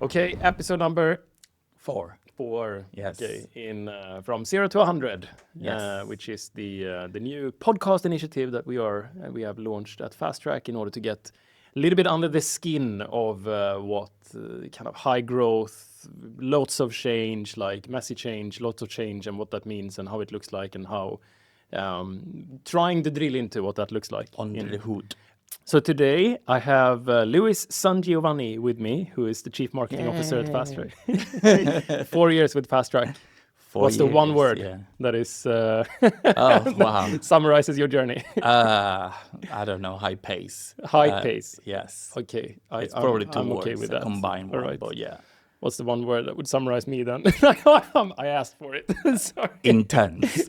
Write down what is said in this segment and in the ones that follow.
Okay, episode number 4. 4. Yes. Okay, in from 0 to 100. Yes. Which is the new podcast initiative that we have launched at Fast Track in order to get a little bit under the skin of what kind of high growth, lots of change, like messy change, lots of change, and what that means and how it looks like and how trying to drill into what that looks like Under the hood. So today I have Louis Sangiovanni with me, who is the Chief Marketing Officer at Fast Track. 4 years with Fast Track. 4 What's the one word yeah. that is Oh, wow. summarizes your journey? I don't know, high pace. High pace. Yes. Okay, It's probably 2 I'm words, okay with a that. combined All word, right. but yeah. What's the one word that would summarize me then? I asked for it. Sorry. Intense.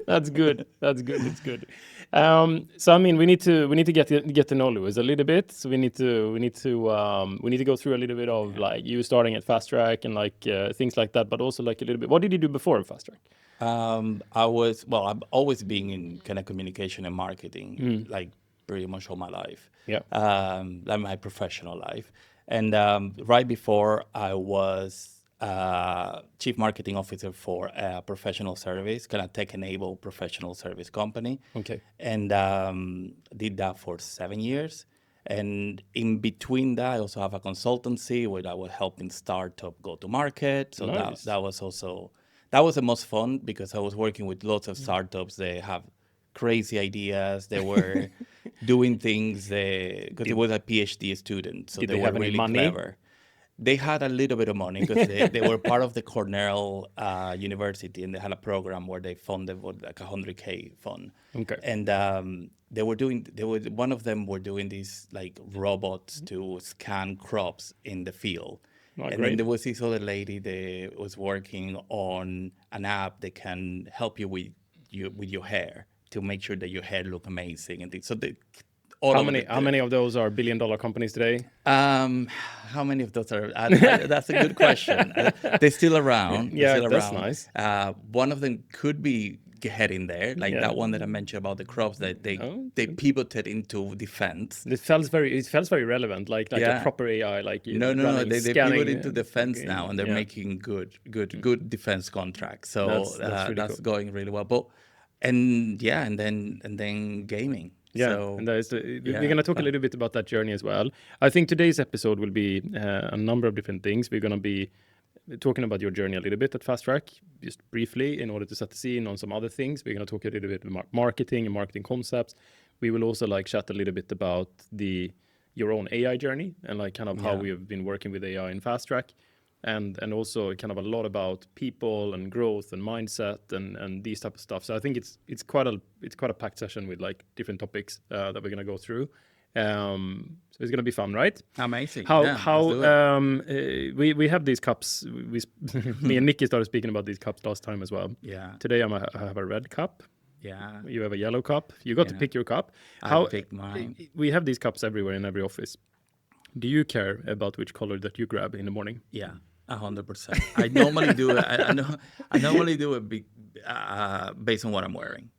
That's good. That's good. It's good. So I mean, we need to get to know Louis a little bit. So we need to go through a little bit of like you starting at Fast Track and like things like that, but also like a little bit. What did you do before Fast Track? I've always been in kind of communication and marketing, like pretty much all my life. Yeah. Like my professional life. And right before I was Chief Marketing Officer for a professional service, kind of tech-enabled professional service company. Okay. And did that for 7 years. And in between that, I also have a consultancy where I was helping startup go to market. So Nice. that was the most fun because I was working with lots of startups. They have crazy ideas. They were doing things because it was a PhD student, so Did they they were have any really money? clever. They had a little bit of money because they were part of the Cornell University, and they had a program where they funded like $100K fund. Okay. And one of them were doing these like robots to scan crops in the field. Oh, And great. then there was this other lady that was working on an app that can help you with your hair to make sure that your hair look amazing and things. So How many of those are billion-dollar companies today? How many of those are? That's a good question. They're still around. Yeah, They're still that's around. nice. One of them could be heading there, like that one that I mentioned about the crops that they pivoted into defense. It feels very relevant, like a Yeah. proper AI, like No. They pivot into defense now, and they're making good defense contracts. So That's really that's cool. going really well. But and then gaming. Yeah, So, and we're going to talk a little bit about that journey as well. I think today's episode will be a number of different things. We're going to be talking about your journey a little bit at Fast Track, just briefly, in order to set the scene on some other things. We're going to talk a little bit about marketing and marketing concepts. We will also like chat a little bit about your own AI journey and like kind of how we have been working with AI in Fast Track. And also kind of a lot about people and growth and mindset and these type of stuff. So I think it's quite a packed session with like different topics that we're gonna go through. So it's gonna be fun, right? amazing. How we have these cups. Me and Nikki started speaking about these cups last time as well. Yeah. Today I have a red cup. Yeah. You have a yellow cup. You got to pick your cup. I picked mine. We have these cups everywhere in every office. Do you care about which color that you grab in the morning? Yeah, 100%. I normally do it. I normally do it based on what I'm wearing.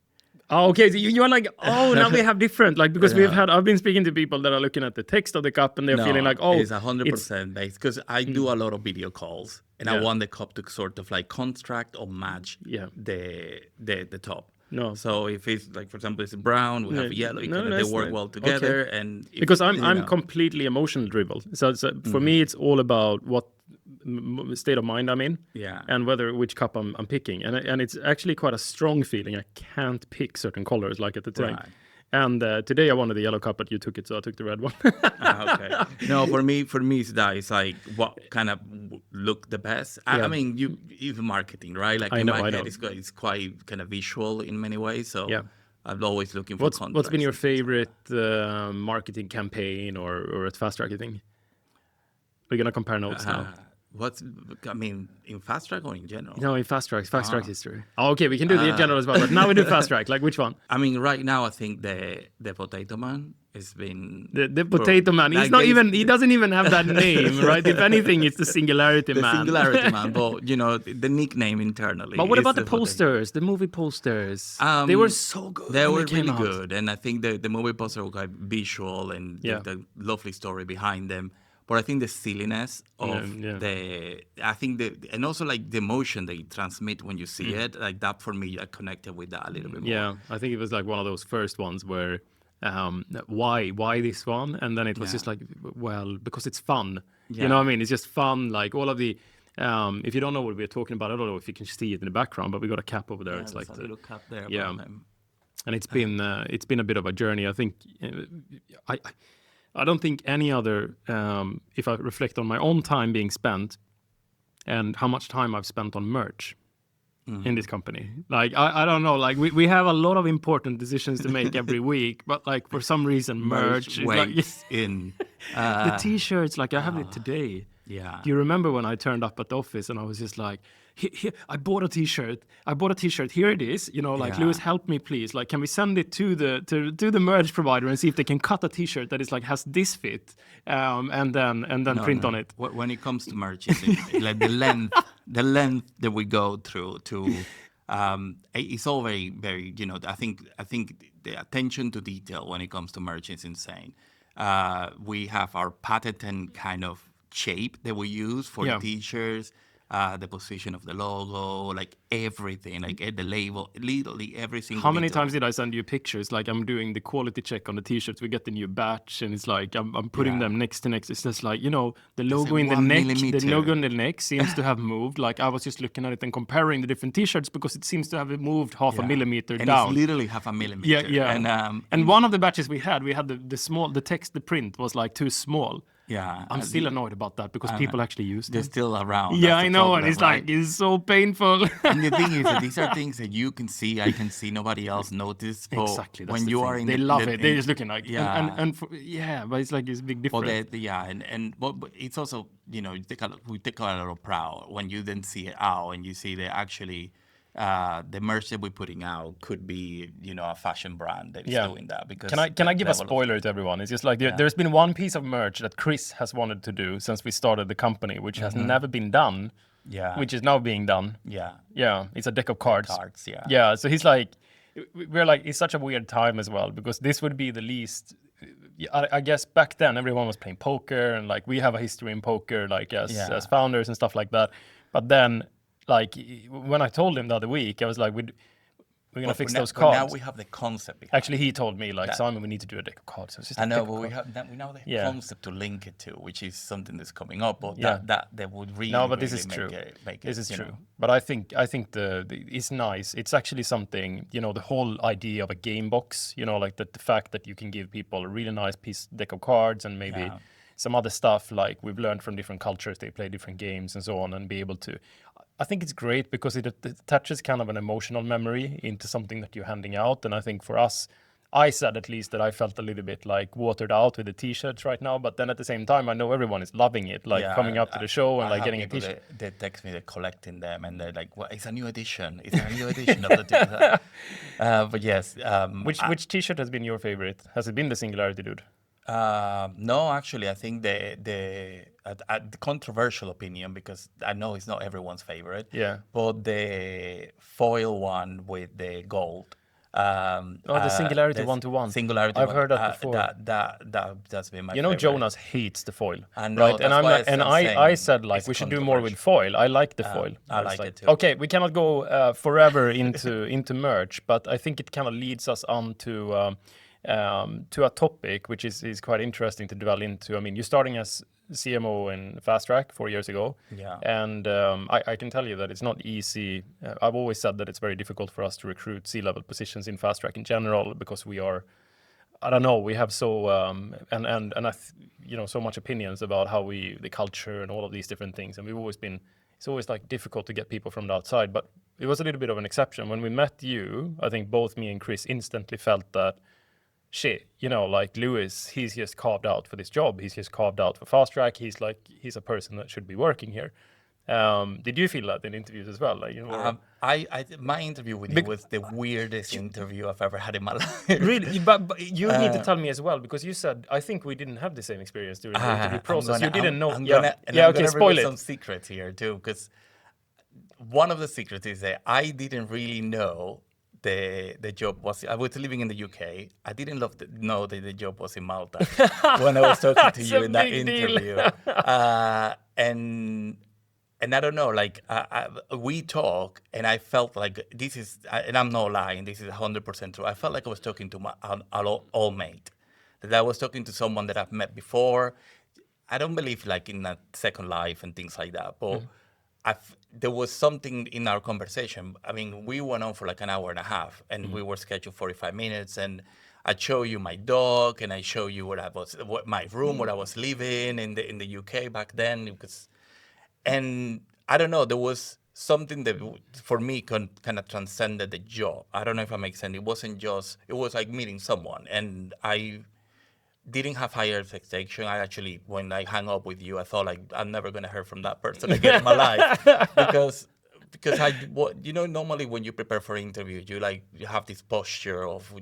Oh, okay. So you are like, now we have different, like, because I've been speaking to people that are looking at the text of the cup and they're feeling like, it's 100% based because I do a lot of video calls and I Yeah. want the cup to sort of like contract or match the top. No. So if it's like, for example, it's brown, we have yellow, they that's work nice. well together. Okay. And Because I'm completely emotional driven. So for me, it's all about what state of mind I'm in, Yeah. and which cup I'm picking, and it's actually quite a strong feeling. I can't pick certain colors like at the time. Right. And today I wanted the yellow cup, but you took it, so I took the red one. Okay. No, for me, it's that. It's like what kind of look the best. I mean, even marketing, right? Like I in know. my head, it's quite kind of visual in many ways. So Yeah. I'm always looking for contrast. What's been your favorite marketing campaign or at Fast Track, you think? We're gonna compare notes now. In Fast Track or in general? No, in Fast Track history. Oh, okay, we can do the general as well, but now we do Fast Track. Like which one? I mean, right now, I think the Potato Man has been... The Potato Man. He's not even. He doesn't even have that name, right? If anything, it's the Singularity Man. The Singularity Man, but the nickname internally. But what is about the Potato. posters, the movie posters? They were so good. They when were came really out. good, and I think the movie posters were quite visual and the lovely story behind them. But I think the silliness of and also like the emotion they transmit when you see it, like that for me, I connected with that a little bit more. Yeah, I think it was like one of those first ones where why this one, and then it was just like, well, because it's fun. You know what I mean? It's just fun. Like all of the if you don't know what we're talking about, I don't know if you can see it in the background, but we got a cap over there. Yeah, it's like a little cap there. And it's been a bit of a journey. I think I don't think any other if I reflect on my own time being spent and how much time I've spent on merch in this company. Like I don't know, like we have a lot of important decisions to make every week, but like for some reason merch is like in the t-shirts, like I have it today. Yeah. Do you remember when I turned up at the office and I was just like, here, I bought a t-shirt. Here it is. You know, like, Lewis, help me, please. Like, can we send it to the merge provider and see if they can cut a t-shirt that is like has this fit, and then print on it. When it comes to merch, it's like the length that we go through to. It's all very, very. You know, I think the attention to detail when it comes to merch is insane. We have our patented kind of shape that we use for the t-shirts, the position of the logo, like everything, like the label, literally every single How many detail. times did I send you pictures? Like I'm doing the quality check on the t-shirts. We get the new batch, and it's like I'm putting them next to next. It's just like, you know, the logo in the neck, the logo in the neck seems to have moved. Like I was just looking at it and comparing the different t-shirts because it seems to have moved half a millimeter and down. It's literally half a millimeter. Yeah. And one of the batches we had the small, the text, the print was like too small. Yeah, I'm still annoyed about that because people actually use them. They're still around. Yeah, I know, and it's like it's so painful. And the thing is that these are things that you can see, I can see, nobody else notices. Exactly. When you are in, they love it. They're just looking like but it's like it's a big difference. But it's also, you know, we take a lot of pride when you then see it out and you see that actually. The merch that we're putting out could be, you know, a fashion brand that is doing that. Because can I give a spoiler to everyone? It's just like there's been one piece of merch that Chris has wanted to do since we started the company, which has never been done. Yeah. Which is now being done. Yeah. Yeah. It's a deck of cards. Yeah. Yeah. So he's like, we're like, it's such a weird time as well because this would be the least. I guess back then everyone was playing poker and like we have a history in poker, like as founders and stuff like that. But then. Like when I told him the other week, I was like, we're gonna fix those cards. Now we have the concept. Actually, he told me like, Simon, we need to do a deck of cards. So I know, but we have the concept to link it to, which is something that's coming up. But that would really this is true. This is true. Know. But I think the it's nice. It's actually something, you know, the whole idea of a game box. You know, like the fact that you can give people a really nice deck of cards and maybe some other stuff like we've learned from different cultures. They play different games and so on, and be able to. I think it's great because it attaches kind of an emotional memory into something that you're handing out. And I think for us, I said at least that I felt a little bit like watered out with the t-shirts right now. But then at the same time, I know everyone is loving it, like coming up to the show and like getting a t-shirt. They text me, they're collecting them and they're like, well, it's a new edition. It's a new edition of the t-shirt. But yes. Which t-shirt has been your favorite? Has it been the Singularity Dude? No, actually, I think the controversial opinion, because I know it's not everyone's favorite. Yeah. But the foil one with the gold. The Singularity 1-to-1. Singularity. I've heard that before. That's been my. You know, favorite. Jonas hates the foil. I know, right? And I said like we should do more with foil. I like the foil. I like it too. Okay, we cannot go forever into merch, but I think it kind of leads us on to a topic which is quite interesting to delve into. I mean, you're starting as CMO in Fast Track 4 years ago. Yeah. And I can tell you that it's not easy. I've always said that it's very difficult for us to recruit C-level positions in Fast Track in general because we are, I don't know, we have so so much opinions about how the culture and all of these different things. And it's always like difficult to get people from the outside. But it was a little bit of an exception. When we met you, I think both me and Chris instantly felt that shit, you know, like Lewis, he's just carved out for this job. He's just carved out for Fast Track. He's a person that should be working here. Did you feel that in interviews as well? Like, you know, my interview with you was the weirdest interview I've ever had in my life. Really, but you need to tell me as well because you said I think we didn't have the same experience during the interview process. You didn't know. I'm okay, spoil it. Some secrets here too, because one of the secrets is that I didn't really know the job was, I was living in the UK. I didn't know that the job was in Malta when I was talking to you in that interview. And I don't know, like we talk, and I felt like this is, and I'm not lying, this is 100% true. I felt like I was talking to my old mate, that I was talking to someone that I've met before. I don't believe like in a second life and things like that, but there was something in our conversation. I mean, we went on for like an hour and a half, and we were scheduled 45 minutes, and I show you my dog, and I show you what my room, where I was living in the UK back then. And I don't know, there was something that for me kind of transcended the job. I don't know if I make sense. It wasn't just, it was like meeting someone, and I didn't have higher expectation. I actually, when I hung up with you, I thought like I'm never gonna hear from that person again in my life, because normally when you prepare for an interview, you have this posture of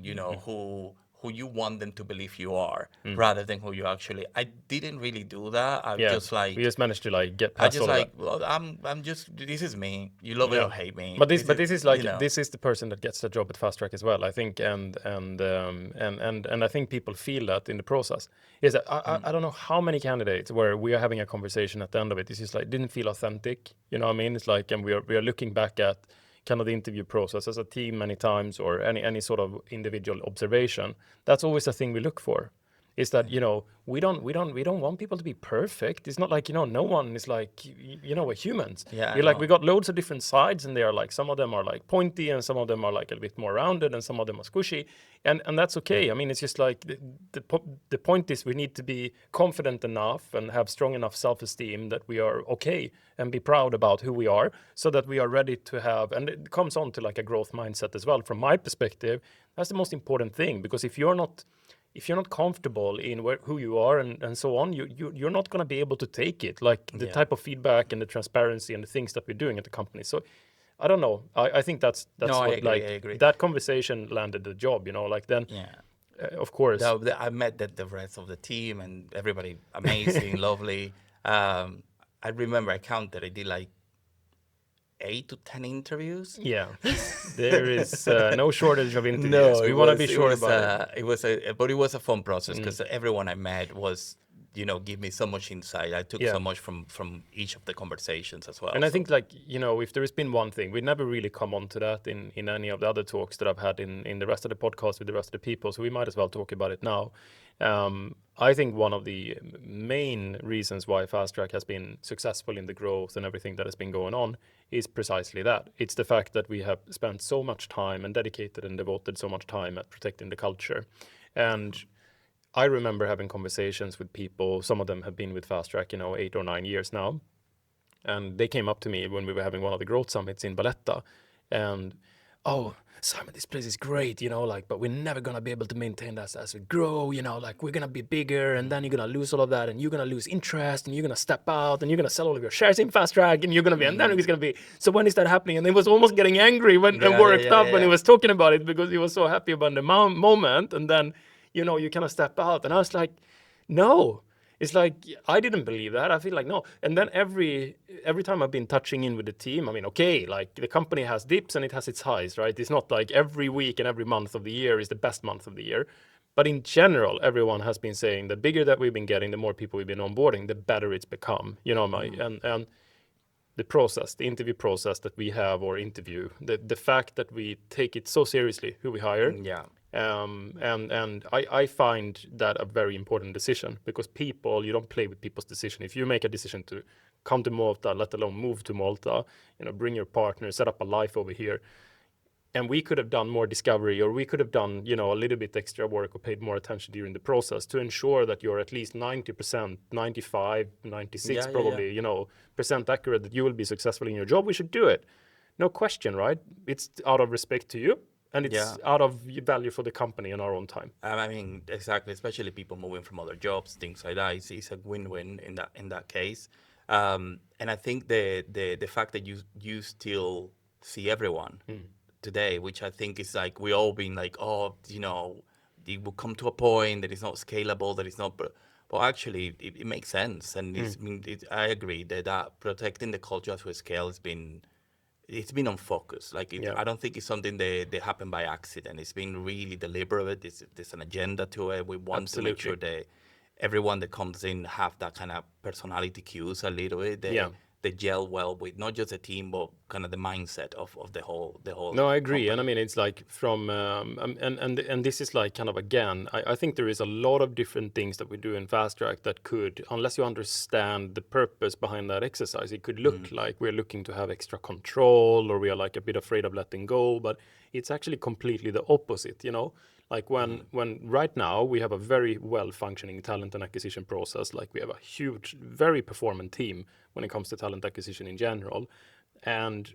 who you want them to believe you are, rather than who you actually. I didn't really do that. We just managed to like get past all of that. Well, I'm just, this is me. You love it or hate me. But this is like, this is the person that gets the job at Fast Track as well, I think, and I think people feel that in the process. Is that I don't know how many candidates where we are having a conversation at the end of it. It's just like didn't feel authentic. You know what I mean? It's like, and we are looking back at kind of the interview process as a team many times, or any sort of individual observation. That's always a thing we look for. Is that we don't want people to be perfect. It's not like no one is like we're humans. Yeah, we're like we got loads of different sides, and they are like some of them are like pointy, and some of them are like a bit more rounded, and some of them are squishy, and that's okay. I mean, it's just like the point is we need to be confident enough and have strong enough self-esteem that we are okay and be proud about who we are, so that we are ready to have. And it comes on to like a growth mindset as well. From my perspective, that's the most important thing, because if you're not comfortable in who you are and so on, you're not going to be able to take it, like the type of feedback and the transparency and the things that we're doing at the company. So I don't know. I think that's no, what, I agree. That conversation landed the job, like then. Yeah. Of course. I met the rest of the team, and everybody amazing, lovely. I remember I counted. I did like 8 to 10 interviews. Yeah, there is no shortage of interviews. No, we want to be sure about it. But it was a fun process, because everyone I met was, give me so much insight. I took so much from each of the conversations as well. And I think if there has been one thing, we never really come on to that in any of the other talks that I've had in the rest of the podcast with the rest of the people. So we might as well talk about it now. I think one of the main reasons why Fast Track has been successful in the growth and everything that has been going on is precisely that. It's the fact that we have spent so much time and dedicated and devoted so much time at protecting the culture. And I remember having conversations with people. Some of them have been with Fast Track, 8 or 9 years now. And they came up to me when we were having one of the growth summits in Valletta. And, oh, Simon, this place is great, but we're never going to be able to maintain that as we grow, we're going to be bigger, and then you're going to lose all of that, and you're going to lose interest, and you're going to step out, and you're going to sell all of your shares in Fast Track, and you're going to be, and then it's going to be, so when is that happening? And he was almost getting angry and worked up when he was talking about it, because he was so happy about the moment, and then, you kind of step out. And I was like, no. It's like, I didn't believe that. I feel like, no. And then every time I've been touching in with the team, I mean, okay, like the company has dips and it has its highs, right? It's not like every week and every month of the year is the best month of the year. But in general, everyone has been saying the bigger that we've been getting, the more people we've been onboarding, the better it's become. And the process, the interview process that we have, or interview, the fact that we take it so seriously, who we hire. Yeah. And I find that a very important decision, because you don't play with people's decision. If you make a decision to come to Malta, let alone move to Malta, bring your partner, set up a life over here, and we could have done more discovery, or we could have done, a little bit extra work, or paid more attention during the process to ensure that you're at least 90%, 95, 96 probably, percent accurate that you will be successful in your job. We should do it. No question, right? It's out of respect to you. And it's out of value for the company in our own time. I mean, exactly. Especially people moving from other jobs, things like that. It's a win-win in that case. And I think the fact that you still see everyone today, which I think is like, we all been like, it will come to a point that it's not scalable, that it's not. But actually, it makes sense, and I agree that protecting the culture as we scale has been it's been on focus. Like I don't think it's something that happened by accident. It's been really deliberate. There's an agenda to it. We want to make sure that everyone that comes in have that kind of personality cues a little bit. They gel well with not just the team, but kind of the mindset of the whole. No, I agree, company. and I mean it's like from and this is like kind of again. I think there is a lot of different things that we do in Fast Track that could, unless you understand the purpose behind that exercise, it could look like we're looking to have extra control or we are like a bit afraid of letting go, but it's actually completely the opposite. You know, like when right now we have a very well functioning talent and acquisition process. Like we have a huge, very performant team when it comes to talent acquisition in general, and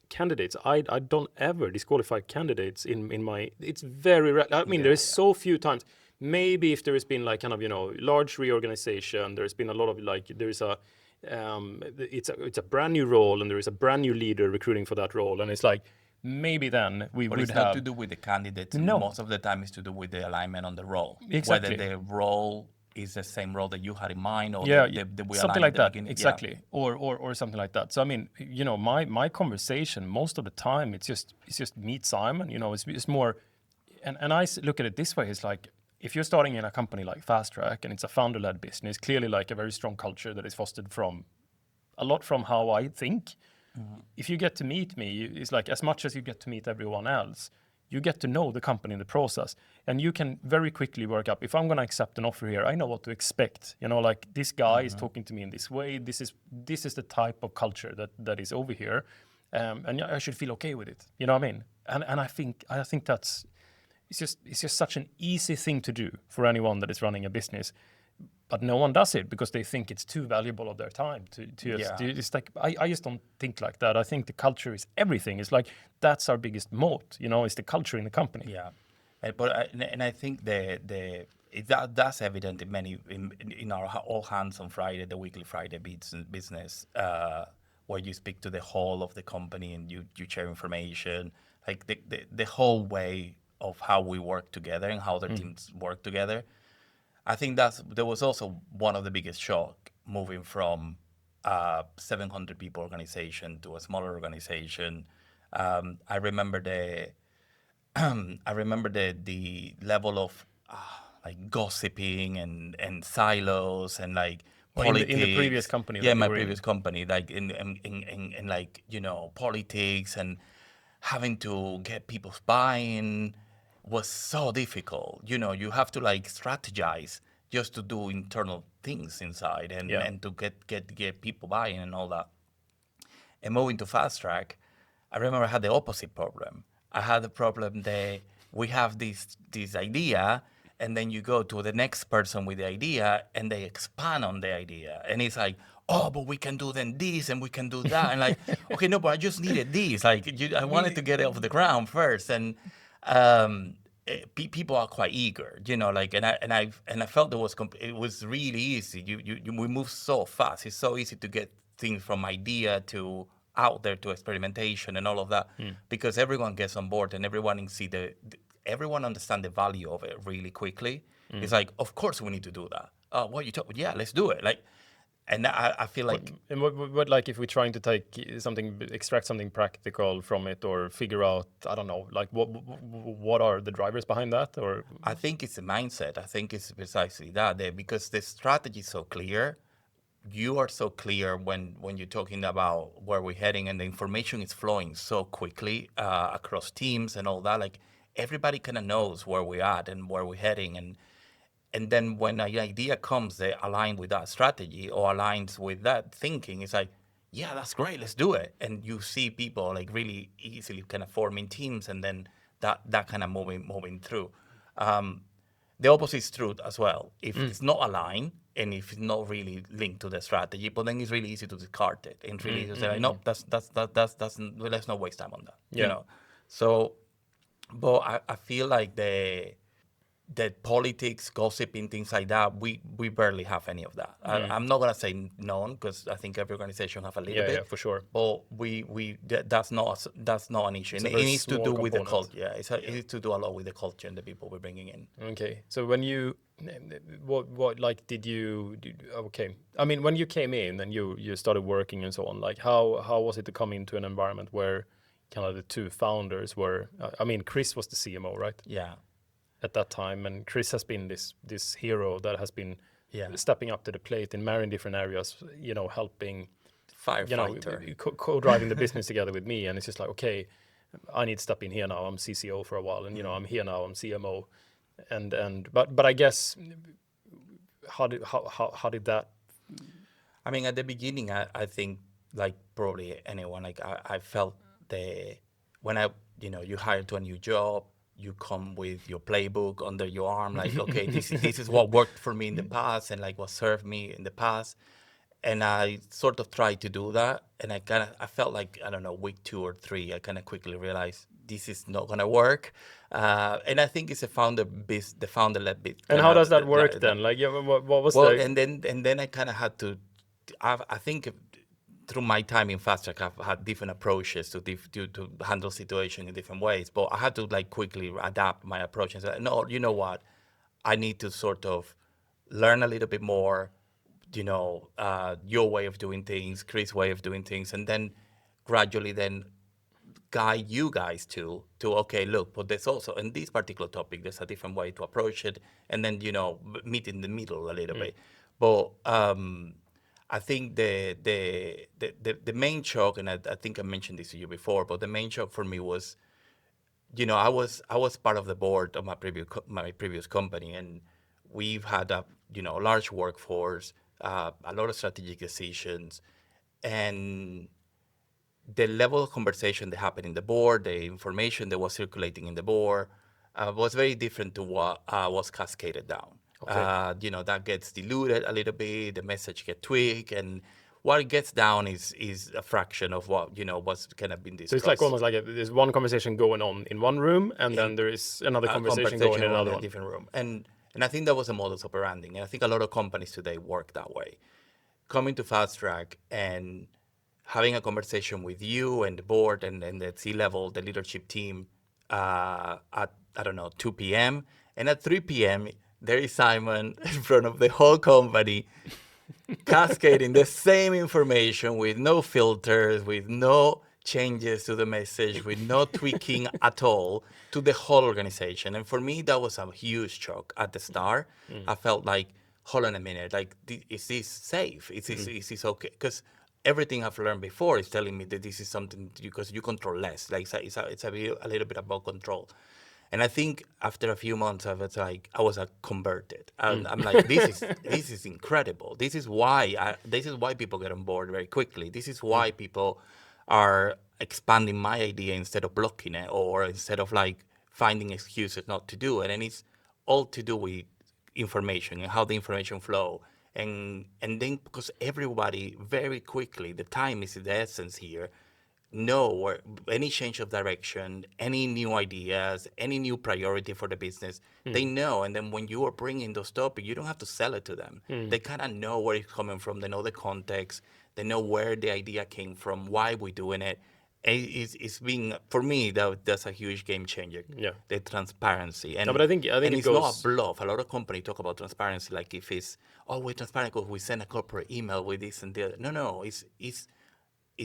candidates, I don't ever disqualify candidates in my, it's very rare. I mean, there's so few times, maybe if there has been like kind of, you know, large reorganization, there's been a lot of like, there's a, it's a brand new role and there is a brand new leader recruiting for that role. And it's like, maybe then we but would it's not to do with the candidates. No. Most of the time it's to do with the alignment on the role. Exactly. Whether the role is the same role that you had in mind, or we something like that. beginning. Exactly. Or something like that. So I mean, you know, my conversation most of the time it's just meet Simon. You know, it's more, and I look at it this way. It's like if you're starting in a company like Fast Track and it's a founder-led business, clearly like a very strong culture that is fostered from a lot from how I think. If you get to meet me, it's like as much as you get to meet everyone else, you get to know the company in the process, and you can very quickly work up. If I'm going to accept an offer here, I know what to expect. You know, like this guy is talking to me in this way. This is the type of culture that is over here, and I should feel okay with it. You know what I mean? And I think that's it's just such an easy thing to do for anyone that is running a business. But no one does it because they think it's too valuable of their time to just do. It's like I just don't think like that. I think the culture is everything. It's like that's our biggest moat. You know, it's the culture in the company. Yeah, and I think that's evident in many in our all hands on Friday, the weekly Friday business, where you speak to the whole of the company and you share information, like the whole way of how we work together and how the teams work together. I think there was also one of the biggest shock moving from a 700 people organization to a smaller organization. I remember the level of like gossiping and silos and like politics. In the previous company. Yeah, my previous company, like in like, you know, politics and having to get people's buy-in was so difficult. You know, you have to like strategize just to do internal things inside and to get people buy-in and all that. And moving to Fast Track, I remember I had the opposite problem. I had the problem that we have this idea, and then you go to the next person with the idea, and they expand on the idea, and it's like, oh, but we can do then this, and we can do that, and like, okay, no, but I just needed this. Like, I wanted to get it off the ground first, and people are quite eager, you know, like, and I felt it was really easy. We move so fast. It's so easy to get things from idea to out there to experimentation and all of that, because everyone gets on board and everyone everyone understand the value of it really quickly. It's like, of course we need to do that. What you talk? Yeah, let's do it. Like, and I feel like. And what like if we're trying to extract something practical from it, or figure out, I don't know, like what are the drivers behind that? Or I think it's a mindset. I think it's precisely that, because the strategy is so clear. You are so clear when you're talking about where we're heading, and the information is flowing so quickly across teams and all that. Like, everybody kind of knows where we're at and where we're heading, and then when an idea comes that aligns with that strategy or aligns with that thinking, it's like, yeah, that's great, let's do it. And you see people like really easily kind of forming teams, and then that kind of moving through. The opposite is true as well. If it's not aligned and if it's not really linked to the strategy, but then it's really easy to discard it and really easy to say, no, that's let's not waste time on that. You know. So, but I feel like the the politics, gossiping, things like that, we barely have any of that. I'm not gonna say none because I think every organization have a little bit. Yeah, for sure. But that's not an issue. It's And a very it needs to small do with the component. culture. Yeah, it needs to do a lot with the culture and the people we're bringing in. Okay, so when you, what like okay, I mean when you came in and you started working and so on, like how was it to come into an environment where kind of the two founders were, I mean Chris was the CMO, right? Yeah. At that time, and Chris has been this hero that has been Yeah. stepping up to the plate in many different areas, helping, Firefighter. co-driving the business together with me, and it's just like, okay, I need to step in here now. I'm CCO for a while, and I'm here now. I'm CMO, but I guess how did that? I mean, at the beginning, I think like probably anyone, like I felt when you hire to a new job, you come with your playbook under your arm, like, okay, this is what worked for me in the past and like what served me in the past. And I sort of tried to do that. And I felt like, I don't know, week 2 or 3, I kind of quickly realized this is not going to work. And I think it's the founder-led bit. And how does that work then? Like, what was well, the? and then I kind of had to, I think through my time in Fast Track, I've had different approaches to handle situation in different ways. But I had to like quickly adapt my approach and say, no, you know what? I need to sort of learn a little bit more, your way of doing things, Chris' way of doing things, and then gradually then guide you guys to okay, look, but there's also in this particular topic, there's a different way to approach it, and then meet in the middle a little bit. But I think the main shock, and I think I mentioned this to you before, but the main shock for me was, I was part of the board of my previous company, and we've had a large workforce, a lot of strategic decisions, and the level of conversation that happened in the board, the information that was circulating in the board, was very different to what was cascaded down. Okay. That gets diluted a little bit, the message gets tweaked, and what gets down is a fraction of what's kind of been discussed. So it's like almost like there's one conversation going on in one room, and then there is another conversation going in another one. Different room. And I think that was a modus operandi. And I think a lot of companies today work that way. Coming to Fast Track and having a conversation with you and the board and the C-level, the leadership team at, I don't know, 2 p.m. And at 3 p.m., there is Simon in front of the whole company cascading the same information with no filters, with no changes to the message, with no tweaking at all to the whole organization. And for me, that was a huge shock at the start. I felt like, hold on a minute, like, is this safe? Is this okay? Because everything I've learned before is telling me that this is something because you control less. Like it's a little bit about control. And I think after a few months, I was converted. And I'm like, this is incredible. This is why people get on board very quickly. This is why people are expanding my idea instead of blocking it, or instead of like finding excuses not to do it. And it's all to do with information and how the information flow. And then because everybody very quickly, the time is the essence here, know any change of direction, any new ideas, any new priority for the business, they know. And then when you are bringing those topics, you don't have to sell it to them. They kind of know where it's coming from. They know the context. They know where the idea came from, why we're doing it. It's being, for me, that's a huge game changer. Yeah. The transparency. And, No, but I think and it it's goes... not a bluff. A lot of companies talk about transparency like if it's, we're transparent because we send a corporate email with this and the other. No, it's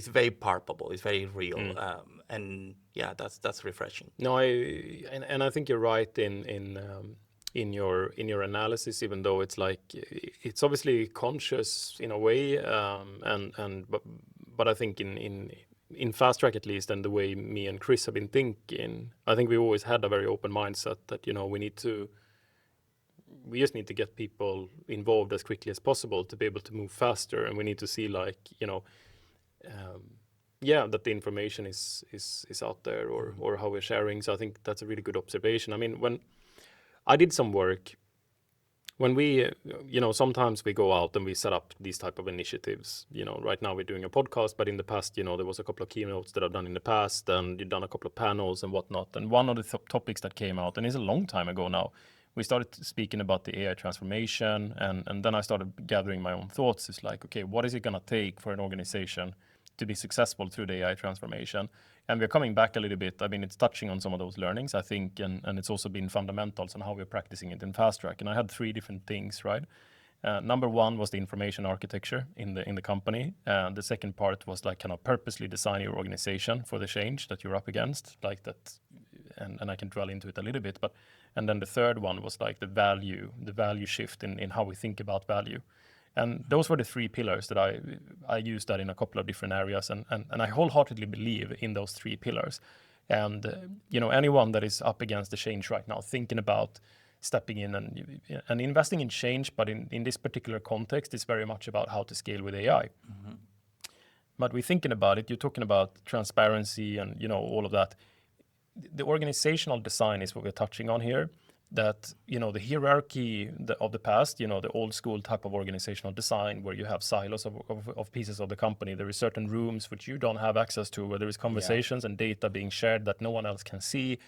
very palpable. It's very real, and yeah, that's refreshing. No, I think you're right in your analysis, even though it's like it's obviously conscious in a way, but I think in Fast Track at least, and the way me and Chris have been thinking, I think we always had a very open mindset that we just need to get people involved as quickly as possible to be able to move faster, and we need to see that the information is out there, or how we're sharing. So I think that's a really good observation. I mean, when I did some work, when we, sometimes we go out and we set up these type of initiatives. Right now we're doing a podcast, but in the past, there was a couple of keynotes that I've done in the past, and you've done a couple of panels and whatnot. And one of the topics that came out, and it's a long time ago now, we started speaking about the AI transformation, and then I started gathering my own thoughts. It's like, okay, what is it going to take for an organization to be successful through the AI transformation? And we're coming back a little bit. I mean, it's touching on some of those learnings, I think, and it's also been fundamentals on how we're practicing it in Fast Track. And I had 3 different things, right? Number 1 was the information architecture in the company. The second part was like kind of purposely design your organization for the change that you're up against, like that. And I can dwell into it a little bit, and then the third one was like the value shift in how we think about value. And those were the 3 pillars that I used that in a couple of different areas, and I wholeheartedly believe in those 3 pillars. And anyone that is up against the change right now, thinking about stepping in and investing in change, but in this particular context, it's very much about how to scale with AI. Mm-hmm. But we're thinking about it. You're talking about transparency and all of that. The organizational design is what we're touching on here. That the hierarchy of the past, the old school type of organizational design where you have silos of pieces of the company. There is certain rooms which you don't have access to, where there is conversations and data being shared that no one else can see.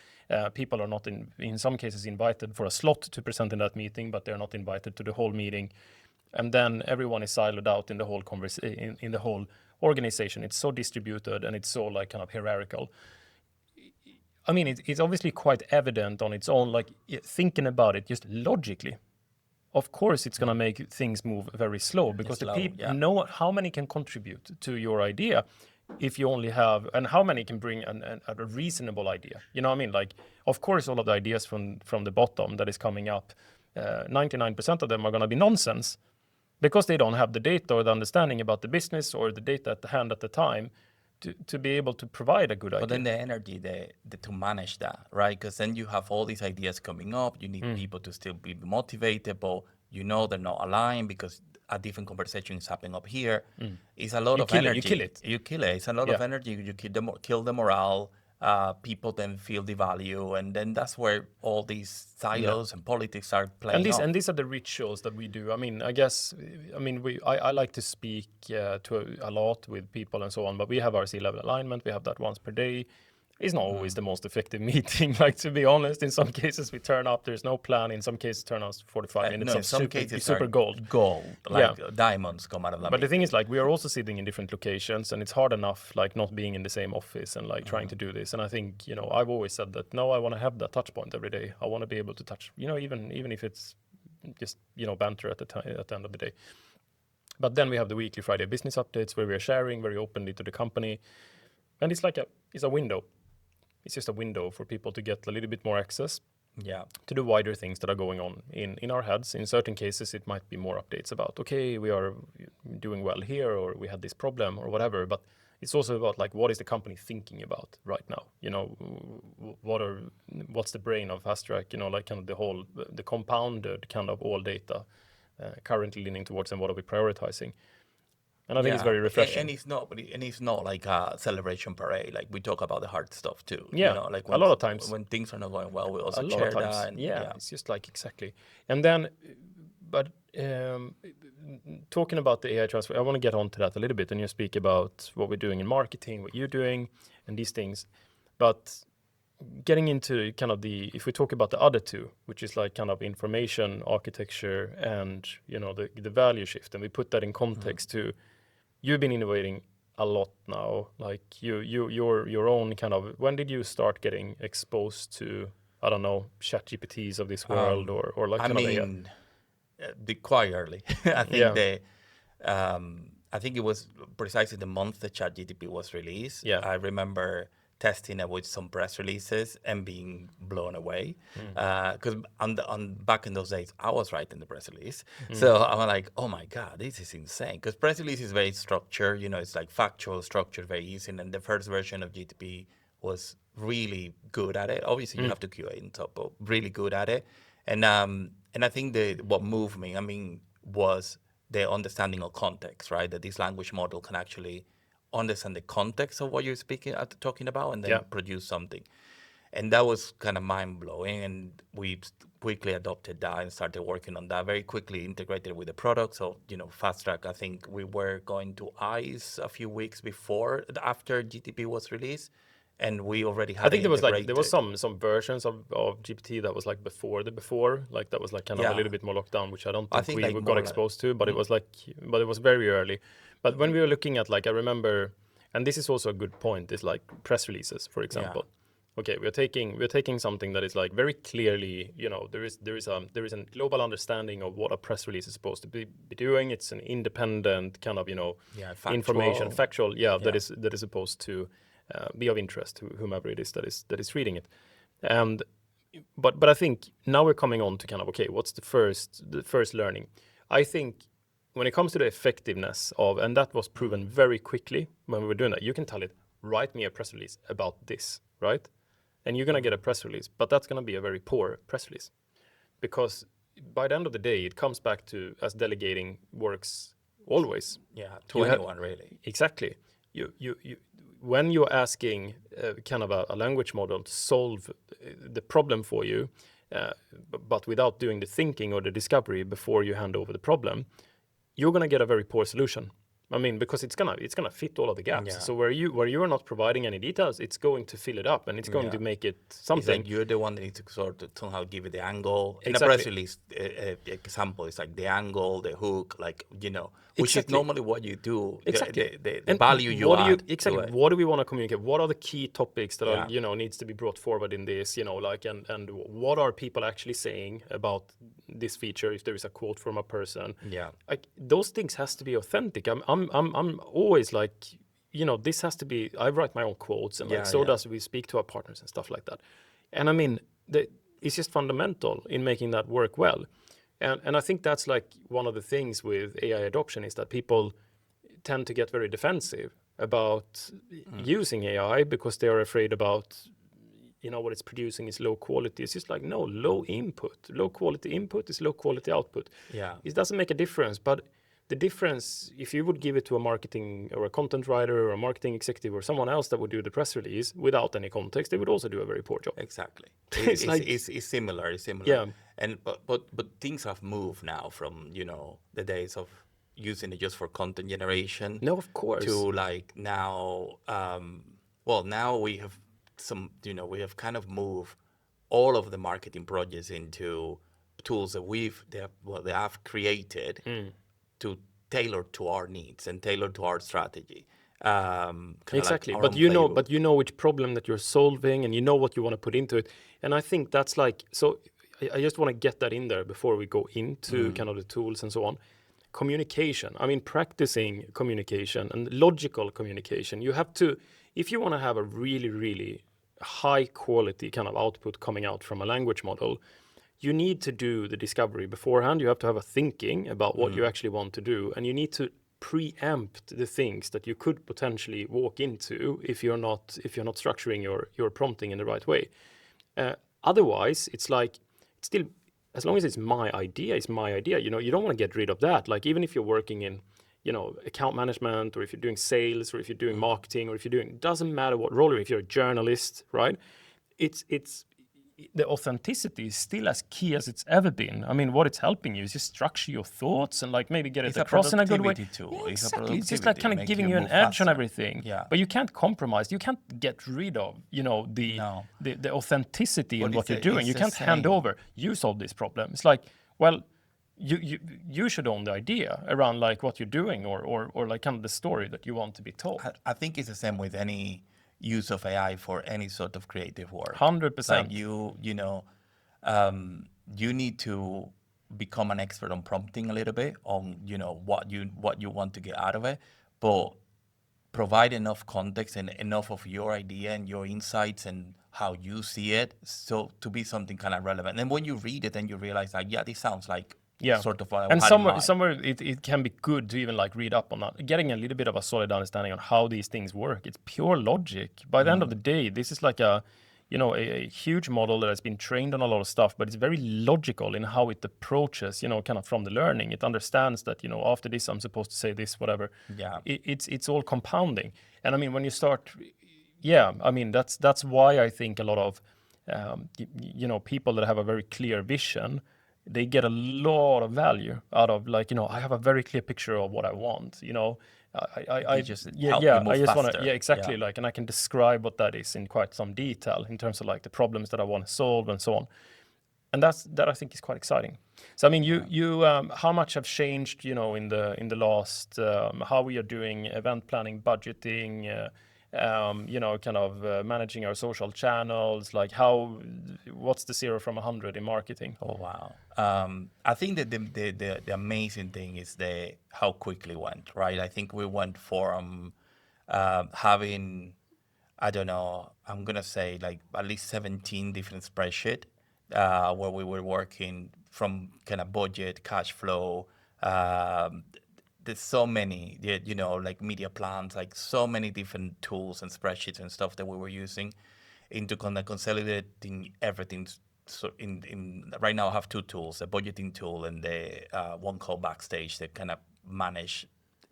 People are not in some cases invited for a slot to present in that meeting, but they're not invited to the whole meeting. And then everyone is siloed out in the whole in the whole organization. It's so distributed and it's so like kind of hierarchical. I mean, it's obviously quite evident on its own, like thinking about it just logically. Of course, it's going to make things move very slow because the people know how many can contribute to your idea if you only have, and how many can bring a reasonable idea. You know what I mean? Like, of course, all of the ideas from the bottom that is coming up, 99% of them are going to be nonsense because they don't have the data or the understanding about the business or the data at the hand at the time to be able to provide a good idea. But then the energy to manage that, right? Because then you have all these ideas coming up. You need people to still be motivated, but they're not aligned because a different conversation is happening up here. It's a lot of energy. You kill it. It's a lot of energy. You kill the morale. People then feel the value, and then that's where all these silos and politics are playing. And these are the rituals that we do. I mean, I like to speak to a lot with people and so on, but we have our C-level alignment. We have that once per day. It's not always the most effective meeting. Like, to be honest, in some cases we turn up, there's no plan. In some cases, turn out 45 minutes in of some cases super gold. Like diamonds come out of that. But the thing is, like, we are also sitting in different locations, and it's hard enough, like, not being in the same office and like trying to do this. And I think, I've always said that, no, I want to have that touch point every day. I want to be able to touch, even if it's just, banter at the end of the day. But then we have the weekly Friday business updates where we are sharing very openly to the company. And it's like it's a window. It's just a window for people to get a little bit more access to the wider things that are going on in our heads. In certain cases, it might be more updates about, okay, we are doing well here, or we had this problem or whatever. But it's also about, like, what is the company thinking about right now? What's the brain of Fast Track? Like, kind of the compounded kind of all data currently leaning towards, and what are we prioritizing? And I think it's very refreshing. And it's not like a celebration parade. Like, we talk about the hard stuff too. Yeah, like a lot of times when things are not going well, we also share that. And, it's just like exactly. And then, but talking about the AI transfer, I want to get onto that a little bit, and you speak about what we're doing in marketing, what you're doing, and these things. But getting into kind of if we talk about the other two, which is like kind of information architecture and the value shift, and we put that in context to. You've been innovating a lot now, like your own kind of. When did you start getting exposed to, I don't know, ChatGPTs of this world, or like? Quite early. I think I think it was precisely the month that ChatGPT was released. Yeah. I remember testing it with some press releases and being blown away. Because back in those days, I was writing the press release. So I'm like, oh my God, this is insane. Because press release is very structured, it's like factual, structured, very easy. And the first version of GTP was really good at it. Obviously, you have to QA on top, but really good at it. And I think what moved me, was the understanding of context, right? That this language model can actually understand the context of what you're talking about, and then produce something. And that was kind of mind-blowing, and we quickly adopted that and started working on that, very quickly integrated with the product. So, Fast Track, I think we were going to ICE a few weeks after GTP was released, and we already had I think it there was integrated. some versions of GPT that was like before, like that was like kind of a little bit more locked down, which I don't I think think we like got more like exposed to, but it was very early. But when we were looking at, like, I remember, and this is also a good point, is like press releases, for example. Okay, we're taking something that is like very clearly, there is a global understanding of what a press release is supposed to be doing. It's an independent kind of information, factual, that is supposed to be of interest to whomever it is that is reading it. And but I think now we're coming on to kind of, okay, what's the first learning? I think when it comes to the effectiveness of, and that was proven very quickly when we were doing that, you can tell it, write me a press release about this, right? And you're going to get a press release, but that's going to be a very poor press release, because by the end of the day, it comes back to, as delegating works always. To anyone really. Exactly. You when you're asking kind of a language model to solve the problem for you, but without doing the thinking or the discovery before you hand over the problem, you're going to get a very poor solution. I mean, because it's gonna fit all of the gaps. So where you are not providing any details, it's going to fill it up, and it's going to make it something. It's like you're the one that needs to sort of somehow give it the angle. In a Exactly. press release example, it's like the angle, the hook, like, which is normally what you do. Exactly. The value you add. Exactly. To it. What do we want to communicate? What are the key topics that are, Yeah. needs to be brought forward in this, like, and what are people actually saying about this feature if there is a quote from a person? Yeah. Like, those things has to be authentic. I'm always like, this has to be, I write my own quotes, and does we speak to our partners and stuff like that. And I mean, it's just fundamental in making that work well. And I think that's like one of the things with AI adoption, is that people tend to get very defensive about using AI because they are afraid about, what it's producing is low quality. It's just like, no, low quality input is low quality output. Yeah. It doesn't make a difference. But the difference, if you would give it to a marketing or a content writer or a marketing executive or someone else that would do the press release without any context, they would also do a very poor job. Exactly. It's similar. It's similar. Yeah. And but things have moved now from the days of using it just for content generation. No, of course. To like now, now we have we have kind of moved all of the marketing projects into tools that they have created to tailor to our needs and tailor to our strategy. Exactly. Like but you know which problem that you're solving, and you know what you want to put into it. And I think that's like, so I just want to get that in there before we go into kind of the tools and so on. Communication. I mean, practicing communication and logical communication. You have to, if you want to have a really, really high quality kind of output coming out from a language model, you need to do the discovery beforehand. You have to have a thinking about what you actually want to do, and you need to preempt the things that you could potentially walk into if you're not structuring your prompting in the right way. Otherwise, it's like, it's still, as long as it's my idea, it's my idea. You don't want to get rid of that. Like, even if you're working in, account management, or if you're doing sales, or if you're doing marketing, or if you're doing, it doesn't matter what role, or if you're a journalist, right? It's the authenticity is still as key as it's ever been. I mean, what it's helping you is just structure your thoughts and like maybe get it across in a good way. Tool. Yeah, exactly. It's just like kind of giving you an edge on everything. Yeah. But you can't compromise. You can't get rid of, the authenticity in what you're doing. You can't hand over, you solve this problem. It's like, well, you should own the idea around like what you're doing, or like kind of the story that you want to be told. I think it's the same with any use of AI for any sort of creative work. 100%. Like you need to become an expert on prompting a little bit on what you want to get out of it, but provide enough context and enough of your idea and your insights and how you see it, so to be something kind of relevant. And when you read it, then you realize like, this sounds like sort of what I and had in mind. somewhere it can be good to even like read up on that, getting a little bit of a solid understanding on how these things work. It's pure logic. By the end of the day, this is like a huge model that has been trained on a lot of stuff, but it's very logical in how it approaches, kind of from the learning. It understands that, after this, I'm supposed to say this, whatever. Yeah. It's all compounding. And I mean, when you start, I mean, that's why I think a lot of, people that have a very clear vision, they get a lot of value out of like, I have a very clear picture of what I want, They just help you move I just want faster. to, yeah, exactly. Yeah. Like, and I can describe what that is in quite some detail in terms of like the problems that I want to solve and so on. And that I think is quite exciting. So I mean, you how much have changed, you know, in the last how we are doing event planning, budgeting, you know, kind of managing our social channels. Like, what's the 0 from 100 in marketing? Oh wow! I think that the amazing thing is how quickly it went, right? I think we went from having, I don't know, I'm gonna say like at least 17 different spreadsheets where we were working from kind of budget, cash flow. There's so many, you know, like media plans, like so many different tools and spreadsheets and stuff that we were using into kind of consolidating everything. So in right now I have two tools, a budgeting tool and the one called Backstage that kind of manage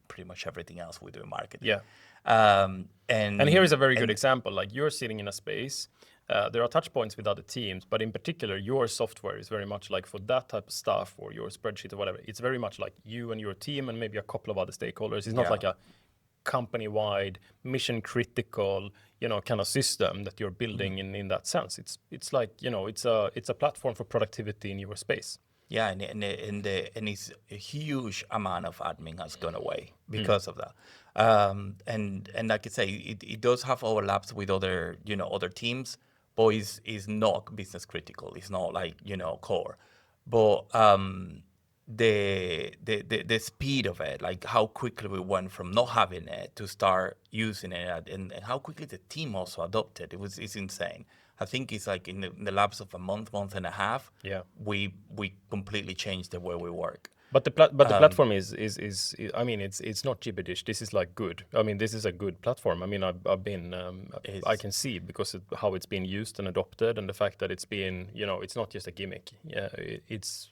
pretty much everything else we do in marketing. Yeah. And here is a very good example. Like, you're sitting in a space. There are touch points with other teams, but in particular, your software is very much like for that type of stuff, or your spreadsheet or whatever. It's very much like you and your team and maybe a couple of other stakeholders. It's not like a company-wide, mission-critical, you know, kind of system that you're building in that sense. It's like, you know, it's a platform for productivity in your space. Yeah, and it's a huge amount of admin has gone away because of that. And like I say, it does have overlaps with other, you know, other teams, but it's not business critical. It's not like, you know, core. But the speed of it, like how quickly we went from not having it to start using it, and how quickly the team also adopted it's insane. I think it's like in the lapse of a month and a half, we completely changed the way we work. But the platform is I mean, it's not gibberish. This is like good. I mean, this is a good platform. I mean, I've been I can see because of how it's been used and adopted, and the fact that it's been, you know, it's not just a gimmick. Yeah, it's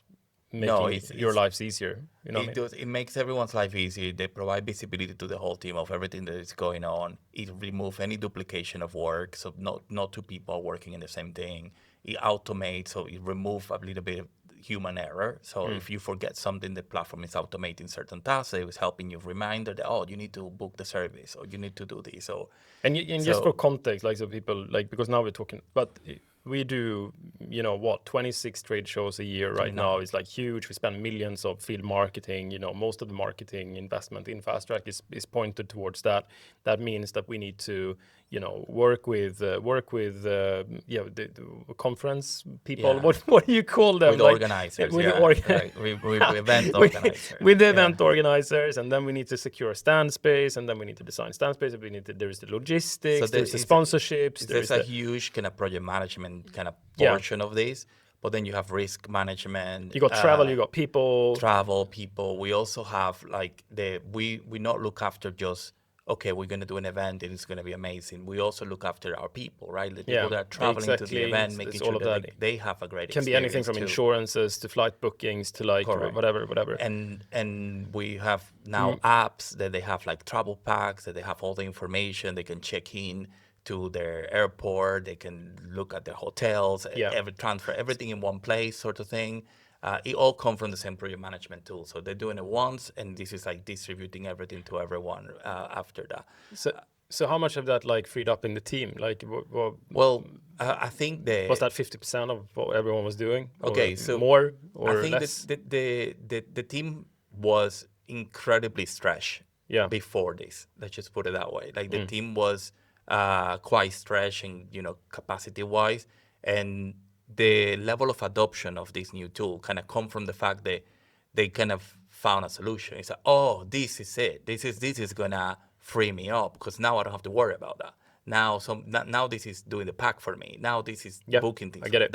making your lives easier. You know, it makes everyone's life easier. They provide visibility to the whole team of everything that is going on. It removes any duplication of work, so not two people working in the same thing. It automates, so it removes a little bit of human error. So if you forget something, the platform is automating certain tasks. It was helping you reminder that, you need to book the service, or you need to do this. So just for context, like, so people, like, because now we're talking, but we do, you know, what, 26 trade shows a year right now. It's like huge. We spend millions of field marketing. You know, most of the marketing investment in Fast Track is pointed towards that. That means that we need to, you know, work with the conference people. Yeah. What do you call them? With organizers, with event organizers. With the event organizers, and then we need to secure a stand space, and then we need to design stand space. There is the logistics, so there's the sponsorships. There's a huge kind of project management kind of portion of this, but then you have risk management. You got travel, you got people. We also have like we not look after just, okay, we're going to do an event and it's going to be amazing. We also look after our people, right? The people that are traveling to the event, making sure that they have a great experience. Can be anything from insurances to flight bookings to like whatever. And we have now apps that they have like travel packs, that they have all the information. They can check in to their airport. They can look at their hotels, transfer everything in one place, sort of thing. It all comes from the same project management tool. So they're doing it once, and this is like distributing everything to everyone after that. So how much of that like freed up in the team? Like, I think was that 50% of what everyone was doing? Okay, so more or I think less? the team was incredibly stretched before this. Let's just put it that way. Like the team was quite stretched, and capacity-wise, and the level of adoption of this new tool kind of come from the fact that they kind of found a solution. It's like, oh, this is it. This is gonna free me up, because now I don't have to worry about that. Now this is doing the pack for me. Now this is booking things. I get it.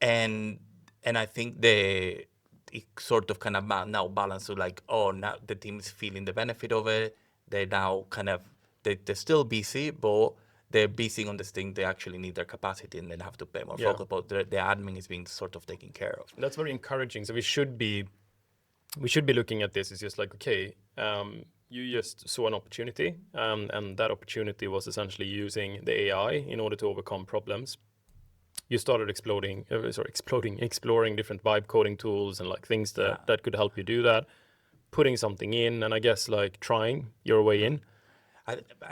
And I think it sort of kind of now balance to like, oh, now the team is feeling the benefit of it. They now kind of they're still busy, but they're busy on this thing. They actually need their capacity, and then have to pay more focus. But the admin is being sort of taken care of. That's very encouraging. So we should be looking at this. It's just like, okay, you just saw an opportunity, and that opportunity was essentially using the AI in order to overcome problems. You started exploring different vibe coding tools and like things that could help you do that. putting something in, and I guess like trying your way in.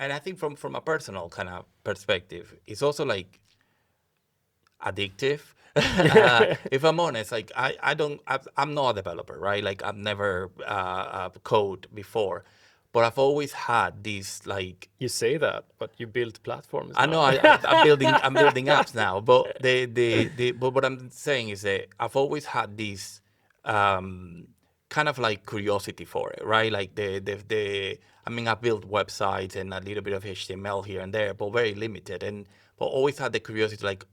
And I think from a personal kind of perspective, it's also like addictive. If I'm honest, like I'm not a developer, right? Like I've never code before, but I've always had this like. You say that, but you build platforms. I now. know I'm building apps now, but but what I'm saying is that I've always had this kind of like curiosity for it, right? Like I mean, I built websites and a little bit of HTML here and there, but very limited, but always had the curiosity, like.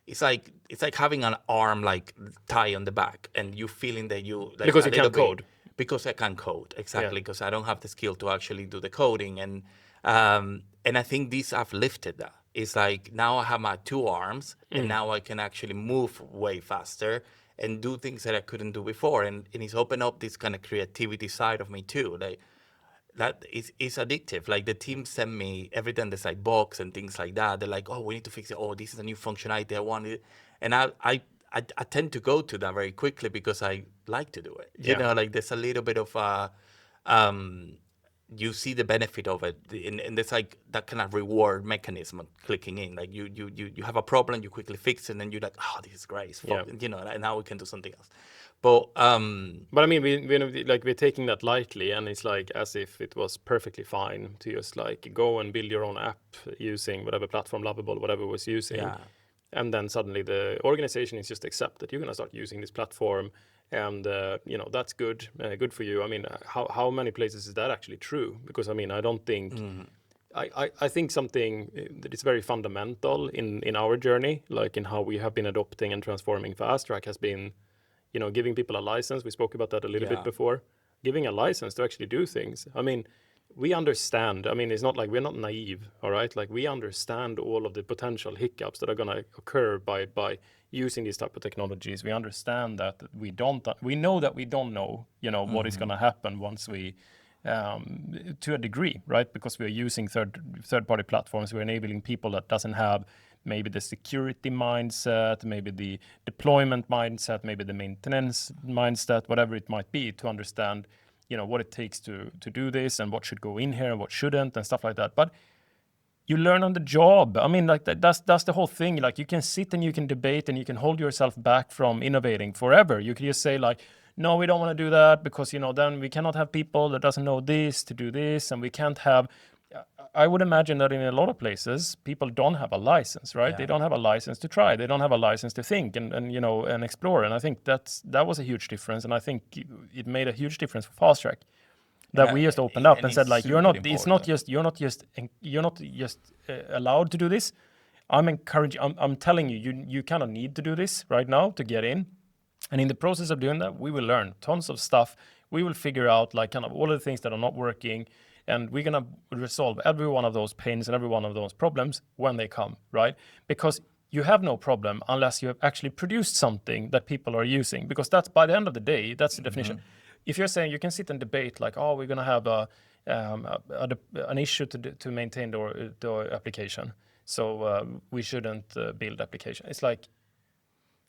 It's like having an arm like tie on the back, and you feeling that you like Because a you little can't code. because I can code exactly, Yeah. because I don't have the skill to actually do the coding, and I think these have lifted that. It's like now I have my two arms, and now I can actually move way faster and do things that I couldn't do before, and it's opened up this kind of creativity side of me too. Like that is addictive. Like the team send me every time there's like bugs and things like that. They're like, oh, we need to fix it. Oh, this is a new functionality I wanted, and I tend to go to that very quickly because I like to do it. You Yeah. know, like there's a little bit of you see the benefit of it, and there's like that kind of reward mechanism of clicking in. Like you have a problem, you quickly fix it, and then you're like, oh, this is great. It's fun. Yeah. You know, and now we can do something else. But But I mean, we're taking that lightly, and it's like as if it was perfectly fine to just like go and build your own app using whatever platform Lovable, whatever was using, yeah. and then suddenly the organization is just accept that you're gonna start using this platform, and that's good, good for you. I mean, how many places is that actually true? Because I mean, I don't think. I think something that is very fundamental in our journey, like in how we have been adopting and transforming Fast Track, has been giving people a license. We spoke about that a little bit before. Giving a license to actually do things. I mean, we understand. I mean, it's not like we're not naive, all right? Like we understand all of the potential hiccups that are going to occur by using these type of technologies. We understand that we know that we don't know, what is going to happen once we, to a degree, right? Because we're using third-party platforms. We're enabling people that doesn't have maybe the security mindset, maybe the deployment mindset, maybe the maintenance mindset, whatever it might be, to understand, what it takes to do this and what should go in here and what shouldn't and stuff like that. But you learn on the job. I mean, like that's the whole thing. Like you can sit and you can debate and you can hold yourself back from innovating forever. You can just say like, no, we don't want to do that because, then we cannot have people that doesn't know this to do this, and we can't have. I would imagine that in a lot of places, people don't have a license, right? Yeah. They don't have a license to try. They don't have a license to think and explore. And I think that was a huge difference. And I think it made a huge difference for Fast Track that we just opened up and said like, you're not just allowed to do this. I'm encouraging. I'm telling you kind of need to do this right now to get in. And in the process of doing that, we will learn tons of stuff. We will figure out like kind of all of the things that are not working. And we're going to resolve every one of those pains and every one of those problems when they come, right? Because you have no problem unless you have actually produced something that people are using. Because that's, by the end of the day, that's the definition. If you're saying you can sit and debate like, oh, we're going to have an issue to maintain the application, so we shouldn't build application. It's like,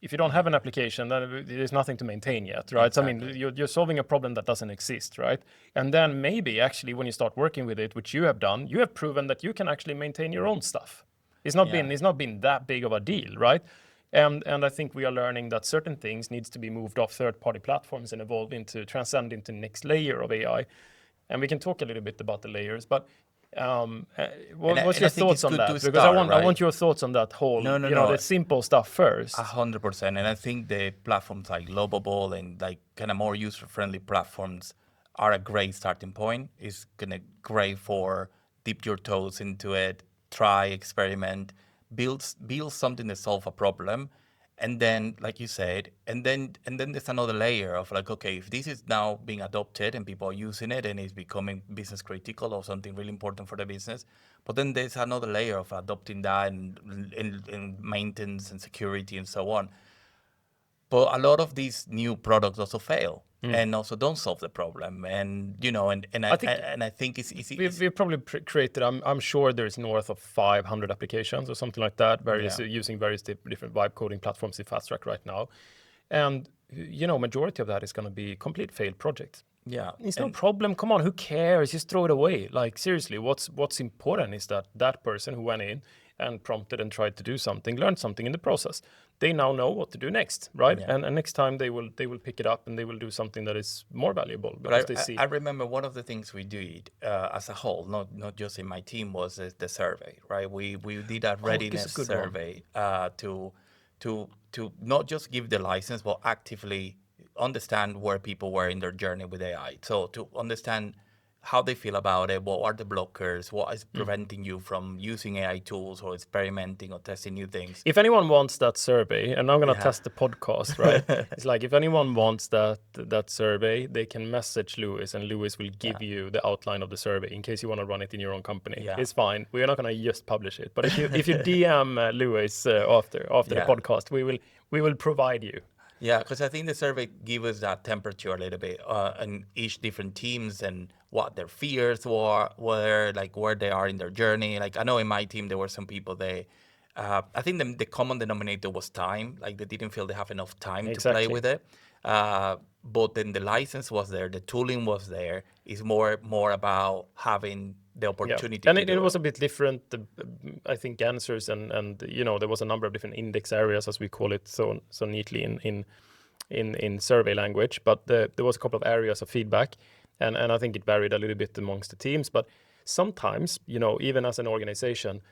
if you don't have an application, then there's nothing to maintain yet, right? Exactly. So, I mean, you're solving a problem that doesn't exist, right? And then maybe actually when you start working with it, which you have done, you have proven that you can actually maintain your own stuff. It's not been that big of a deal, right? And I think we are learning that certain things needs to be moved off third-party platforms and transcend into next layer of AI. And we can talk a little bit about the layers, but what's your thoughts on that? Because I want your thoughts on that whole, the simple stuff first. 100%. And I think the platforms like Lovable and like kind of more user-friendly platforms are a great starting point. It's gonna great for dip your toes into it, try, experiment, build something to solve a problem. And then, like you said, and then there's another layer of like, okay, if this is now being adopted and people are using it and it's becoming business critical or something really important for the business, but then there's another layer of adopting that and maintenance and security and so on. But a lot of these new products also fail and also don't solve the problem. And I think we've probably created. I'm sure there's north of 500 applications or something like that. Using various different vibe coding platforms in Fast Track right now, and majority of that is going to be complete failed projects. Yeah. It's no problem. Come on, who cares? Just throw it away. Like seriously, what's important is that that person who went in and prompted and tried to do something learned something in the process. They now know what to do next, right? Yeah. And next time they will pick it up and they will do something that is more valuable because But they see. I remember one of the things we did as a whole, not just in my team, was the survey, right? We did a this is readiness a good one. survey to not just give the license, but actively understand where people were in their journey with AI. So to understand how they feel about it, what are the blockers, what is preventing you from using AI tools or experimenting or testing new things. If anyone wants that survey, and I'm gonna Yeah. test the podcast, right? It's like if anyone wants that survey, they can message Lewis, and Lewis will give you the outline of the survey in case you want to run it in your own company. Yeah. It's fine. We're not gonna just publish it, but if you DM Lewis after the Yeah. podcast, we will provide you. Yeah, because I think the survey gives us that temperature a little bit, and each different teams and what their fears were, like where they are in their journey. Like I know in my team there were some people I think the common denominator was time. Like they didn't feel they have enough time to play Exactly. with it. But then the license was there, the tooling was there. It's more about having the opportunity. And to it do was a bit different, I think, answers and there was a number of different index areas, as we call it so neatly in survey language. But there was a couple of areas of feedback, and I think it varied a little bit amongst the teams. But sometimes, even as an organization,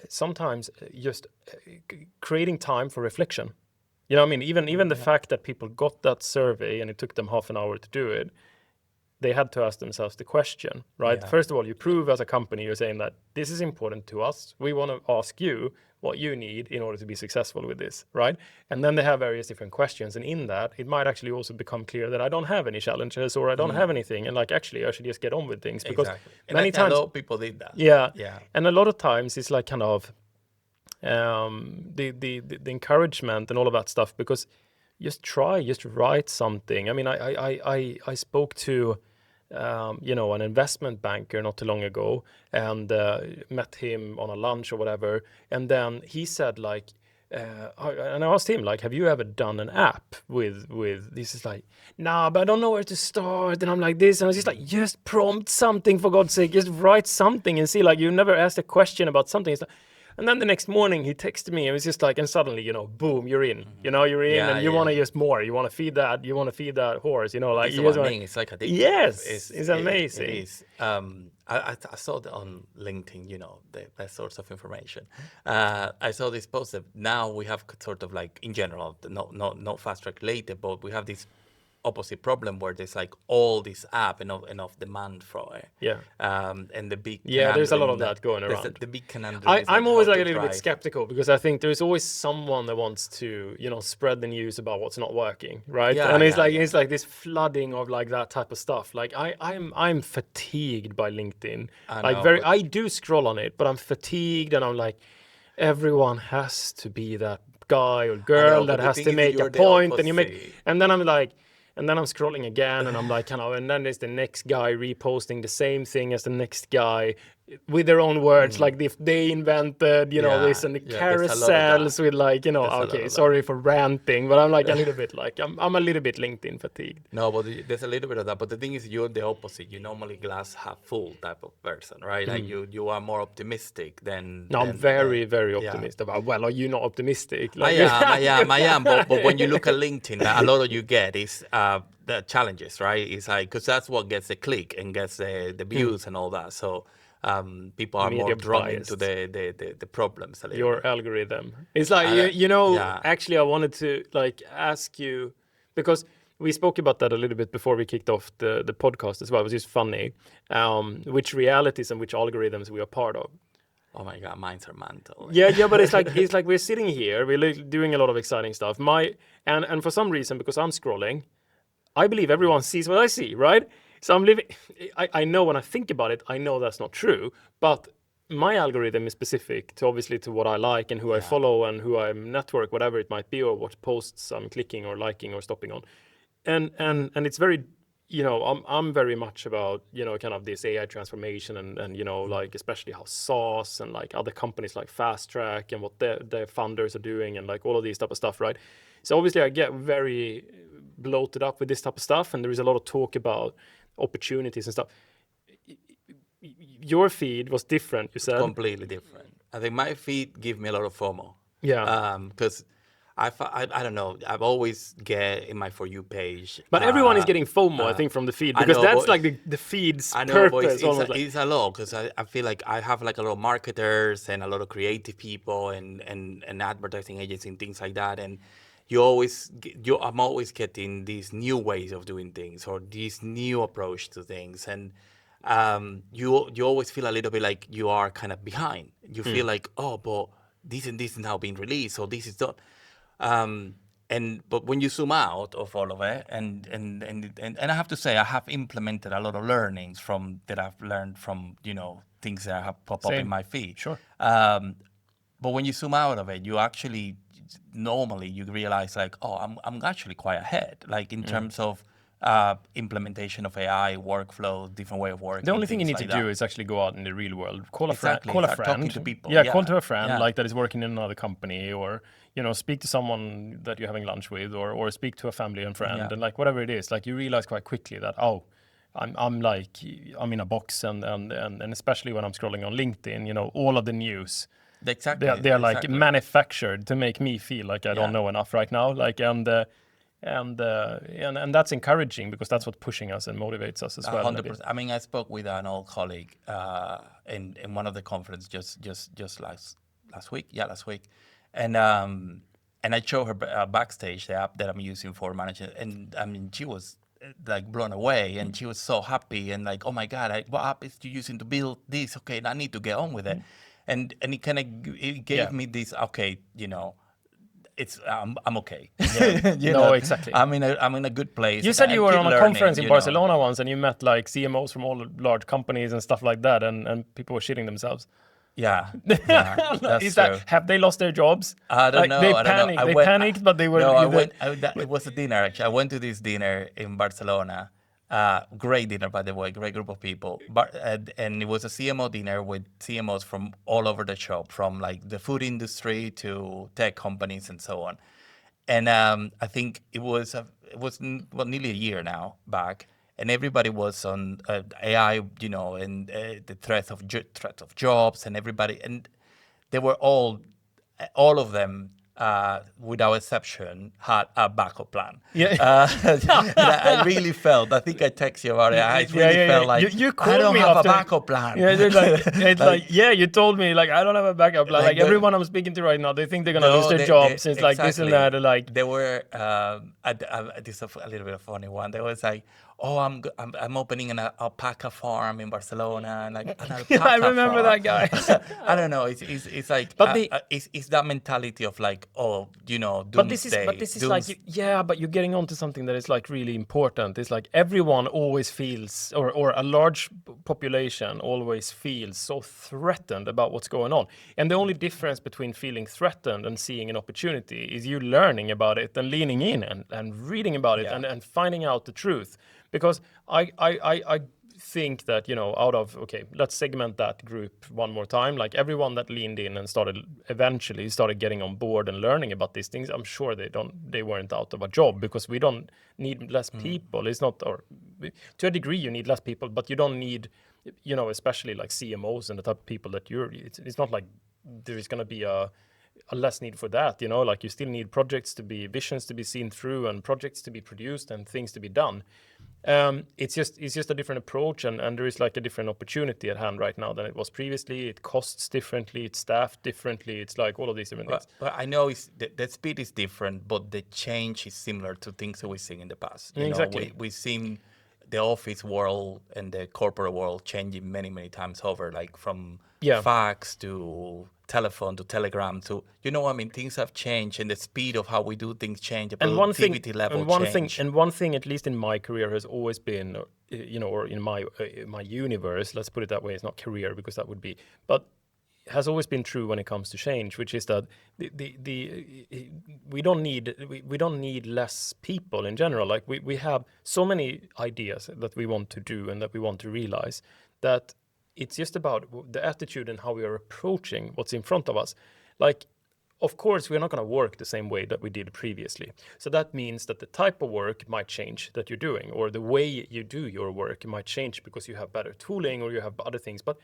sometimes just creating time for reflection. You know what I mean? Even the fact that people got that survey and it took them half an hour to do it, they had to ask themselves the question, right? Yeah. First of all, you prove as a company, you're saying that this is important to us. We want to ask you what you need in order to be successful with this, right? And then they have various different questions. And in that, it might actually also become clear that I don't have any challenges or I don't have anything. And like, actually, I should just get on with things. Because Exactly. And many I think times, a lot of people did that. yeah. Yeah. And a lot of times it's like kind of the encouragement and all of that stuff, because just write something. I mean, I spoke to an investment banker not too long ago, and met him on a lunch or whatever, and then he said like, and I asked him like, have you ever done an app with this? Is like, nah, but I don't know where to start, and I'm like this, and I was just like, just prompt something, for God's sake, just write something and see. Like, you never asked a question about something. It's like, and then the next morning he texted me. It was just like, and suddenly, boom, you're in. You're in, Yeah, and you yeah. want to just more. You want to feed that. You want to feed that horse. Like, It's you what just I wanna- mean. It's like addictive. Yes, it's amazing. It is. I saw it on LinkedIn, the best source of information. I saw this post that now we have sort of like, in general, not fast track related, but we have this opposite problem where there's like all this app and enough demand for it. Yeah. And the big There's a lot of conundrum that going there's around. the big conundrum is I'm always how like a to little bit drive. skeptical, because I think there's always someone that wants to, spread the news about what's not working, right? Yeah, and it's yeah, like yeah. it's like this flooding of like that type of stuff. Like I'm fatigued by LinkedIn. I do scroll on it, but I'm fatigued, and I'm like, everyone has to be that guy or girl but that the has thing to is make a you're the point, and you make, opposite. and then I'm like. And then I'm scrolling again, and I'm like, and then there's the next guy reposting the same thing as the next guy with their own words, like if they invented, this, and the there's a lot of that. carousels with like, a lot okay, of sorry for ranting, but I'm like a little bit like, I'm a little bit LinkedIn fatigued. No, but there's a little bit of that. But the thing is, you're the opposite. You're normally glass half full type of person, right? Like you are more optimistic than. No, I'm very, very yeah. optimistic. Well, are you not optimistic? I am. But when you look at LinkedIn, a lot of you get is the challenges, right? It's like, because that's what gets the click and gets the views and all that. So people are Media more drawn biased. into the problems a little Your bit. algorithm. It's like, yeah. actually I wanted to like ask you, because we spoke about that a little bit before we kicked off the podcast as well. It was just funny, which realities and which algorithms we are part of. Oh my God, minds are mental. Yeah, but it's like we're sitting here, we're doing a lot of exciting stuff. And for some reason, because I'm scrolling, I believe everyone sees what I see, right? So I'm living. I know when I think about it, I know that's not true. But my algorithm is specific to obviously to what I like and who I follow and who I network, whatever it might be, or what posts I'm clicking or liking or stopping on. And it's very, I'm very much about, kind of this AI transformation and like especially how SaaS and like other companies like Fast Track and what their funders are doing and like all of these type of stuff, right? So obviously I get very bloated up with this type of stuff, and there is a lot of talk about opportunities and stuff. Your feed was different, you said. Completely different. I think my feed give me a lot of FOMO. Yeah. Because I don't know. I've always get in my For You page. But everyone is getting FOMO, I think, from the feed, because that's like the feed's purpose. It's a lot, because I feel like I have like a lot of marketers and a lot of creative people and advertising agents and things like that. And I'm always getting these new ways of doing things or this new approach to things. And you always feel a little bit like you are kind of behind. You feel like, oh, but this and this is now being released, so this is done. But when you zoom out of all of it, and I have to say, I have implemented a lot of learnings that I've learned from things that have popped up in my feed. Sure. But when you zoom out of it, you actually normally you realize like, oh, I'm actually quite ahead, like in terms of implementation of AI, workflow, different way of working. The only thing you need like to do is actually go out in the real world, call a friend, talking to people. Call to a friend like that is working in another company, or speak to someone that you're having lunch with, or speak to a family and friend, and like whatever it is, like you realize quite quickly that I'm in a box, and especially when I'm scrolling on LinkedIn, all of the news. Exactly. They're like manufactured to make me feel like I don't know enough right now, like and that's encouraging, because that's what pushing us and motivates us as well. 100%. I mean, I spoke with an old colleague in one of the conferences just last week. Yeah, last week, and I showed her backstage the app that I'm using for managing, and I mean, she was like blown away, and she was so happy, and like, oh my God, what app is you using to build this? Okay, I need to get on with it, and it kind of gave me this. Okay, it's I'm okay. Yeah. Exactly. I'm in a good place. You said you were on a conference in Barcelona once, and you met like CMOs from all large companies and stuff like that, and people were shitting themselves. Yeah, that's true. Have they lost their jobs? I don't know. They panicked. They panicked, but they were. No, it was a dinner. Actually, I went to this dinner in Barcelona. Great dinner, by the way, great group of people. But and it was a CMO dinner with CMOs from all over the shop, from like the food industry to tech companies and so on. And I think it was nearly a year now back, and everybody was on AI, and the threat of jobs, and everybody, and they were all of them, without exception, had a backup plan. Yeah. I really felt. I think I texted you about it. I really felt like you I don't me have after, a backup plan. Yeah, it's like you told me like I don't have a backup plan. Like everyone I'm speaking to right now, they think they're gonna lose their jobs. It's like this and that. Like they were. This is a little bit of a funny one. They was like, oh, I'm opening an alpaca farm in Barcelona, and like an alpaca I remember farm. that guy. I don't know. It's like, but it's that mentality of like, oh, doomsday. But this is like, but you're getting onto something that is like really important. It's like everyone always feels, or a large population always feels so threatened about what's going on. And the only difference between feeling threatened and seeing an opportunity is you learning about it and leaning in and reading about it and finding out the truth. Because I think that, let's segment that group one more time. Like everyone that leaned in and eventually started getting on board and learning about these things, I'm sure they weren't out of a job, because we don't need less people. It's not, or to a degree you need less people, but you don't need, especially like CMOs and the type of people that it's not like there is going to be a less need for that, like you still need visions to be seen through, and projects to be produced and things to be done. It's just a different approach, and there is like a different opportunity at hand right now than it was previously. It costs differently, it's staffed differently, it's like all of these different things. But I know the speed is different, but the change is similar to things that we've seen in the past. Exactly. We've seen the office world and the corporate world changing many, many times over, like from fax to telephone to telegram to, things have changed, and the speed of how we do things change, the productivity level change. One thing, at least in my career, has always been, or in my universe, let's put it that way, it's not career because that would be, but has always been true when it comes to change, which is that we don't need less people in general. Like we have so many ideas that we want to do and that we want to realize, that it's just about the attitude and how we are approaching what's in front of us. Like of course, we're not going to work the same way that we did previously. So that means that the type of work might change that you're doing, or the way you do your work might change because you have better tooling or you have other things. But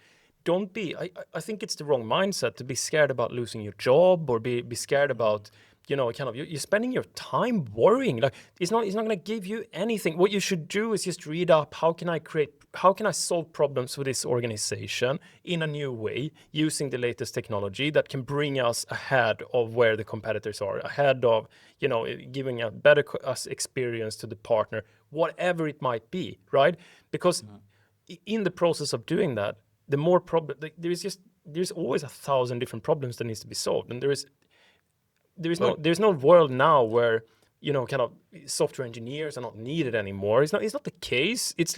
don't be, I think it's the wrong mindset to be scared about losing your job, or be scared about, you're spending your time worrying. Like, it's not going to give you anything. What you should do is just read up, how can I solve problems with this organization in a new way using the latest technology that can bring us ahead of where the competitors are, ahead of, giving a better experience to the partner, whatever it might be, right? Because in the process of doing that, the more there's always 1,000 different problems that needs to be solved, and there's no world now where software engineers are not needed anymore. It's not the case. It's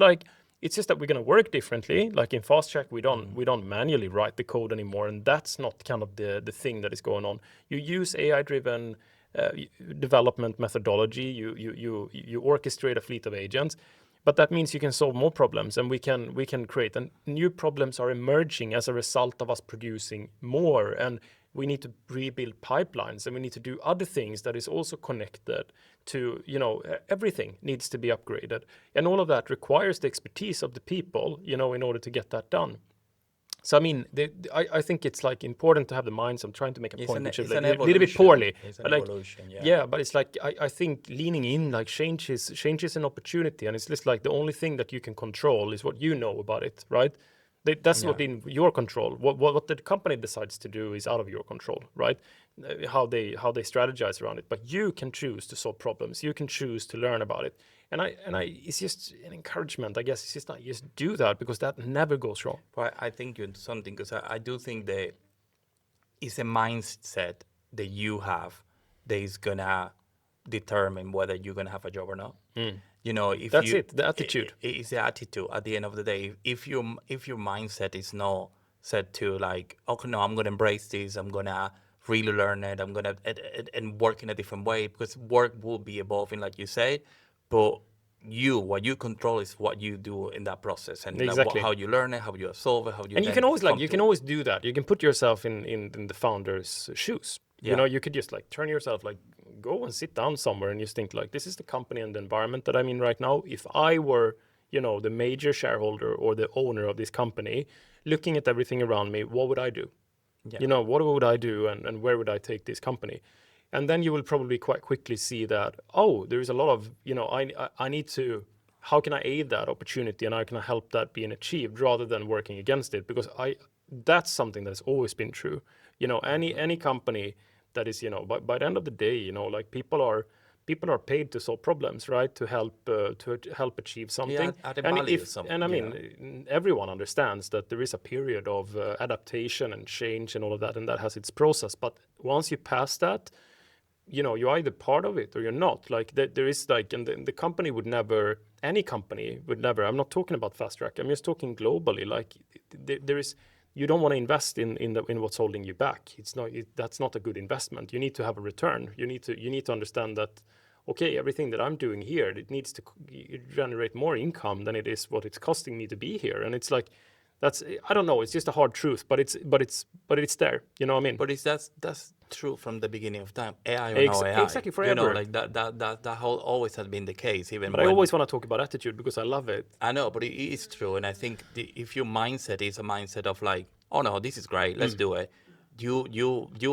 just that we're going to work differently. Like in Fast Track, we don't manually write the code anymore, and that's not kind of the thing that is going on. You use AI-driven development methodology. You orchestrate a fleet of agents. But that means you can solve more problems, and we can create. And new problems are emerging as a result of us producing more. And we need to rebuild pipelines, and we need to do other things that is also connected to, everything needs to be upgraded. And all of that requires the expertise of the people, in order to get that done. So, I mean, I think it's like important to have the minds. I'm trying to make a point, which is a little bit poorly. It's an evolution, yeah, but it's like, I think leaning in, like change is an opportunity. And it's just like the only thing that you can control is what you know about it, right? That's not in your control. What the company decides to do is out of your control, right? How they strategize around it. But you can choose to solve problems. You can choose to learn about it. And it's just an encouragement, I guess. It's just like, just do that, because that never goes wrong. But I think you're something, because I do think that it's a mindset that you have that is gonna determine whether you're gonna have a job or not. If that's the attitude. It's the attitude. At the end of the day, if your mindset is not set to like, okay, no, I'm gonna embrace this. I'm gonna really learn it. I'm gonna and work in a different way, because work will be evolving, like you say. But what you control is what you do in that process, and exactly. how you learn it, how you solve it, how you. And you can always do that. You can put yourself in the founder's shoes. Yeah. You could just like turn yourself, like go and sit down somewhere and just think like, this is the company and the environment that I'm in right now. If I were, the major shareholder or the owner of this company, looking at everything around me, what would I do? Yeah. What would I do, and where would I take this company? And then you will probably quite quickly see that, there is a lot of, I need to, how can I aid that opportunity, and how can I help that being achieved, rather than working against it? Because that's something that's always been true. Any company that is, by the end of the day, like people are paid to solve problems, right? To help achieve something. Yeah, mean, everyone understands that there is a period of adaptation and change and all of that, and that has its process. But once you pass that, you're either part of it or you're not. Like there is like, and the company would never, any company would never. I'm not talking about Fast Track. I'm just talking globally. Like there is. You don't want to invest in what's holding you back. That's not a good investment. You need to have a return. You need to understand that, okay, everything that I'm doing here, it needs to generate more income than it is what it's costing me to be here. And it's like, I don't know. It's just a hard truth, but it's there. You know what I mean? But that's true from the beginning of time. AI or no AI. Exactly, forever. Like that whole always has been the case. But I always want to talk about attitude because I love it. I know, but it is true, and I think if your mindset is a mindset of like, oh no, this is great, let's do it. You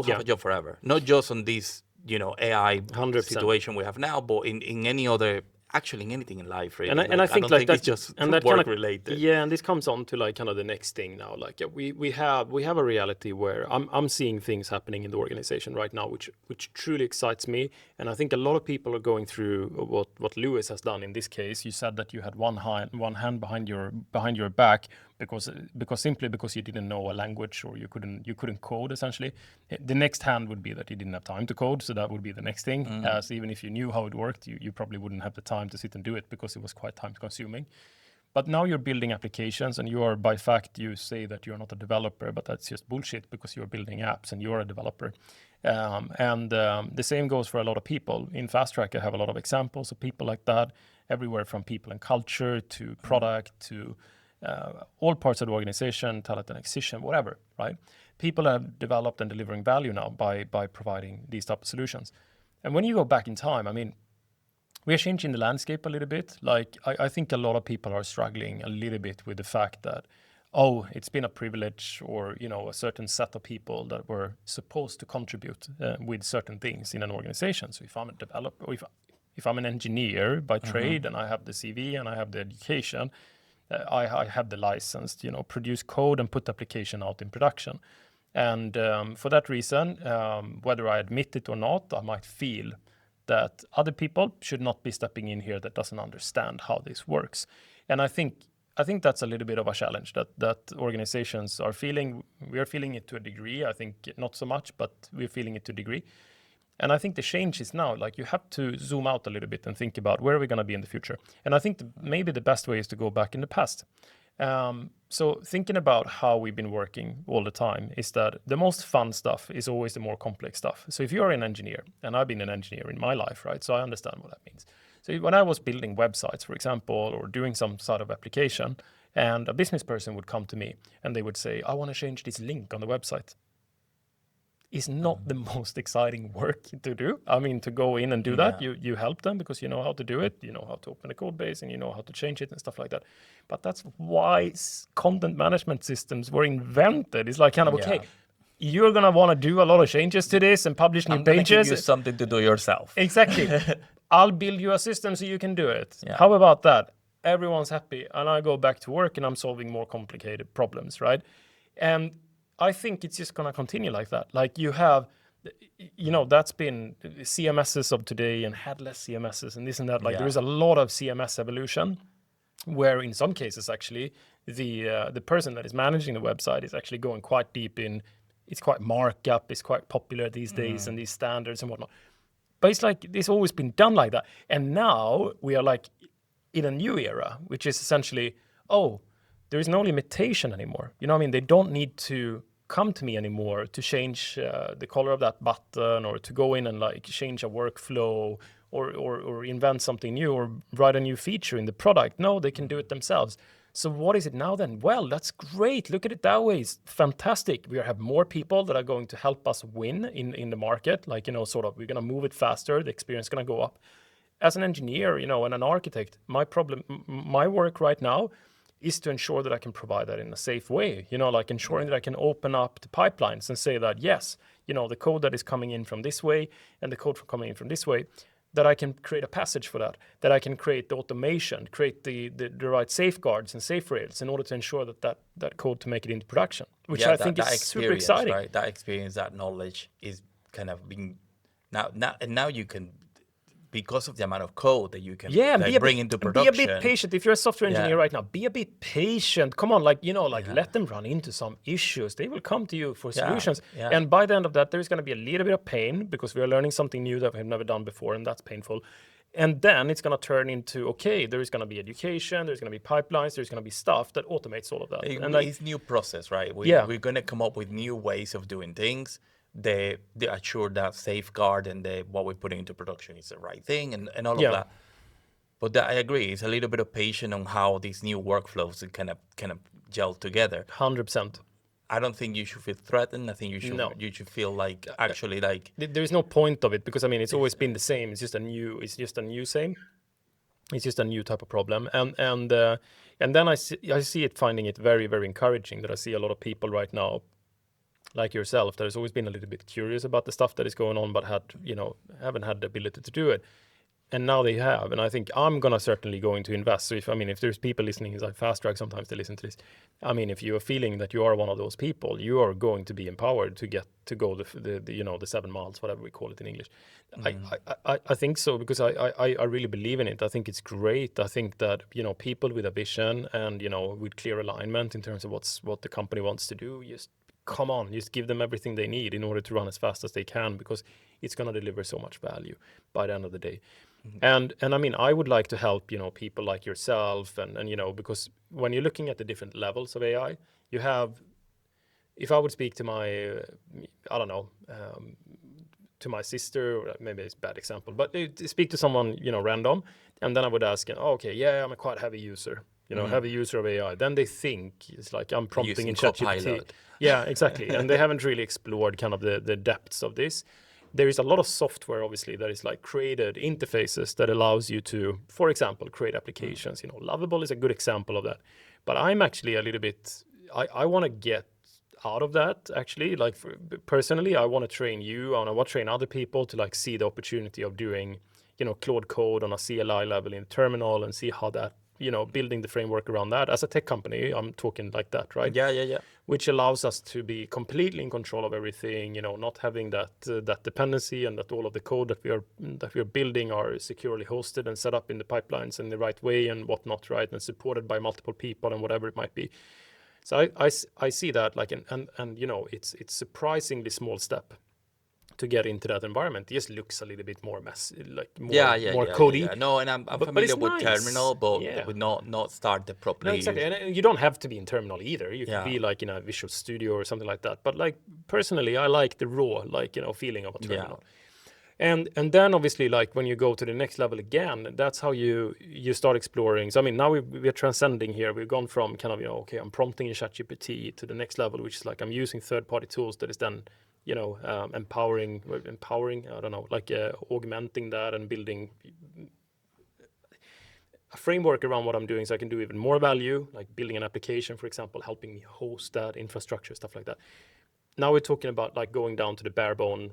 have a job forever, not just on this AI 100%. situation we have now, but in any other. Actually, in anything in life, really. And I think like that's just that work related. Yeah, and this comes on to like kind of the next thing now. Like we have a reality where I'm seeing things happening in the organization right now, which truly excites me. And I think a lot of people are going through what Lewis has done in this case. You said that you had one hand behind your back because you didn't know a language, or you couldn't code essentially. The next hand would be that you didn't have time to code, so that would be the next thing. So even if you knew how it worked, you probably wouldn't have the time to sit and do it because it was quite time consuming. But now you're building applications, and you are, by fact, you say that you're not a developer, but that's just bullshit because you're building apps and you're a developer. The same goes for a lot of people. In Fast Track, I have a lot of examples of people like that, everywhere from people and culture to product to all parts of the organization, talent and acquisition, whatever, right? people have developed and delivering value now by providing these type of solutions. And when you go back in time, I mean, we are changing the landscape a little bit. Like I think a lot of people are struggling a little bit with the fact that, oh, it's been a privilege, or a certain set of people that were supposed to contribute with certain things in an organization. So if I'm a developer, or if I'm an engineer by trade, and I have the CV and I have the education, I have the license to produce code and put the application out in production. And for that reason, whether I admit it or not, I might feel that other people should not be stepping in here that doesn't understand how this works. And I think that's a little bit of a challenge that organizations are feeling. We are feeling it to a degree. I think not so much, but we're feeling it to a degree. And I think the change is now, like, you have to zoom out a little bit and think about where are we going to be in the future. And I think maybe the best way is to go back in the past. So thinking about how we've been working all the time is that the most fun stuff is always the more complex stuff. So if you're an engineer, and I've been an engineer in my life, right? So I understand what that means. So when I was building websites, for example, or doing some sort of application, and a business person would come to me and they would say, I want to change this link on the website. It's not the most exciting work to do. I mean, to go in and do that, you help them because you know how to do it, you know how to open the code base, and you know how to change it and stuff like that. But that's why content management systems were invented. It's like okay, you're going to want to do a lot of changes to this and publish new pages. Give you something to do yourself. Exactly. I'll build you a system so you can do it. Yeah. How about that? Everyone's happy. And I go back to work and I'm solving more complicated problems, right? And I think it's just going to continue like that. Like you have, that's been CMSs of today and headless CMSs and this and that. Like there is a lot of CMS evolution where in some cases actually the person that is managing the website is actually going quite deep in, it's quite markup, it's quite popular these days and these standards and whatnot. But it's like, it's always been done like that. And now we are like in a new era, which is essentially, there is no limitation anymore. You know what I mean? They don't need to come to me anymore to change the color of that button or to go in and like change a workflow or invent something new or write a new feature in the product. No, they can do it themselves. So what is it now then? Well, that's great. Look at it that way. It's fantastic. We have more people that are going to help us win in the market. Like, sort of, we're going to move it faster. The experience is going to go up. As an engineer, and an architect, my work right now is to ensure that I can provide that in a safe way, like ensuring that I can open up the pipelines and say that, yes, the code that is coming in from this way and the code coming in from this way, that I can create a passage for that I can create the automation, create the right safeguards and safe rails in order to ensure that code to make it into production, which I think is super exciting. Right? That experience, that knowledge is kind of being now you can, because of the amount of code that you can bring into production. Be a bit patient. If you're a software engineer right now, be a bit patient. Come on, let them run into some issues. They will come to you for solutions. Yeah. And by the end of that, there's going to be a little bit of pain because we are learning something new that we've never done before, and that's painful. And then it's going to turn into, there is going to be education, there's going to be pipelines, there's going to be stuff that automates all of that. It's new process, right? We're going to come up with new ways of doing things. They assure that safeguard and what we're putting into production is the right thing and all of that. But I agree, it's a little bit of patience on how these new workflows kind of gel together. 100%. I don't think you should feel threatened. I think you should feel like actually like there is no point of it because it's always been the same. It's just a new same. It's just a new type of problem. And then I see it, finding it very, very encouraging that I see a lot of people right now, like yourself, that has always been a little bit curious about the stuff that is going on, but haven't had the ability to do it. And now they have. And I think I'm certainly going to invest. So if there's people listening, it's like Fast Track, sometimes they listen to this. If you are feeling that you are one of those people, you are going to be empowered to go the 7 miles, whatever we call it in English. I think so, because I really believe in it. I think it's great. I think that, people with a vision and, with clear alignment in terms of what the company wants to do, just give them everything they need in order to run as fast as they can, because it's going to deliver so much value by the end of the day. And I would like to help, people like yourself and because when you're looking at the different levels of AI, you have, if I would speak to my, to my sister, or maybe it's a bad example, but speak to someone, random, and then I would ask, I'm a quite heavy user. heavy user of AI, then they think it's like I'm prompting in Using ChatGPT. Copilot. Yeah, exactly. And they haven't really explored kind of the depths of this. There is a lot of software, obviously, that is like created interfaces that allows you to, for example, create applications. Lovable is a good example of that. But I'm actually a little bit, I want to get out of that, actually. Like personally, I want to train you, and I want to train other people to like see the opportunity of doing, Claude code on a CLI level in terminal and see how that, building the framework around that. As a tech company, I'm talking like that, right? Yeah. Which allows us to be completely in control of everything, not having that dependency, and that all of the code that we are building are securely hosted and set up in the pipelines in the right way and whatnot, right? And supported by multiple people and whatever it might be. So I see that like and it's surprisingly small step to get into that environment. It just looks a little bit more messy, like more codey. Yeah. No, and I'm but familiar it's with nice. Terminal, but Yeah. would not start the properly. No, exactly. And you don't have to be in Terminal either. You can Yeah. be like in a Visual Studio or something like that. But like personally, I like the raw, like, feeling of a terminal. And then obviously, like when you go to the next level again, that's how you start exploring. So I mean, now we're transcending here. We've gone from kind of, okay, I'm prompting in ChatGPT to the next level, which is like I'm using third-party tools that is then, empowering, I don't know, like augmenting that and building a framework around what I'm doing so I can do even more value, like building an application, for example, helping me host that infrastructure, stuff like that. Now we're talking about like going down to the bare bone,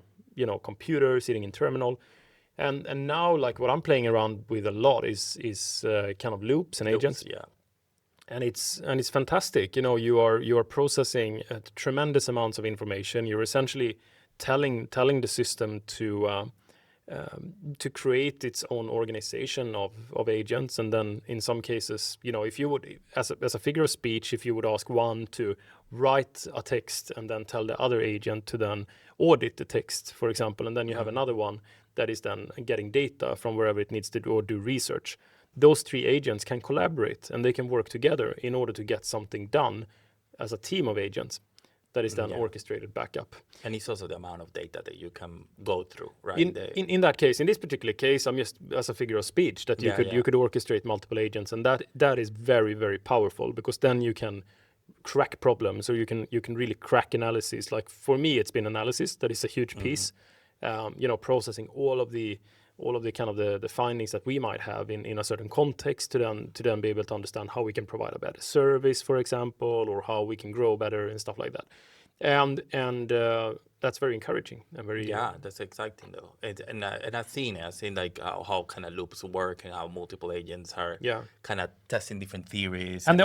computer, sitting in terminal. And now like what I'm playing around with a lot is kind of loops and agents. Yeah. And it's fantastic. You are processing tremendous amounts of information. You're essentially telling the system to create its own organization of agents. And then in some cases, if you would, as a figure of speech, if you would ask one to write a text and then tell the other agent to then audit the text, for example, and then you have another one that is then getting data from wherever it needs to do research. Those three agents can collaborate and they can work together in order to get something done as a team of agents that is then orchestrated back up. And it's also the amount of data that you can go through, right? In that case, in this particular case, I'm just as a figure of speech that you could orchestrate multiple agents, and that is very, very powerful, because then you can crack problems, or you can really crack analysis. Like for me, it's been analysis that is a huge piece. Processing all of the kind of the findings that we might have in a certain context to then be able to understand how we can provide a better service, for example, or how we can grow better and stuff like that. And that's very encouraging and very that's exciting though. And I've seen like how kind of loops work and how multiple agents are kind of testing different theories and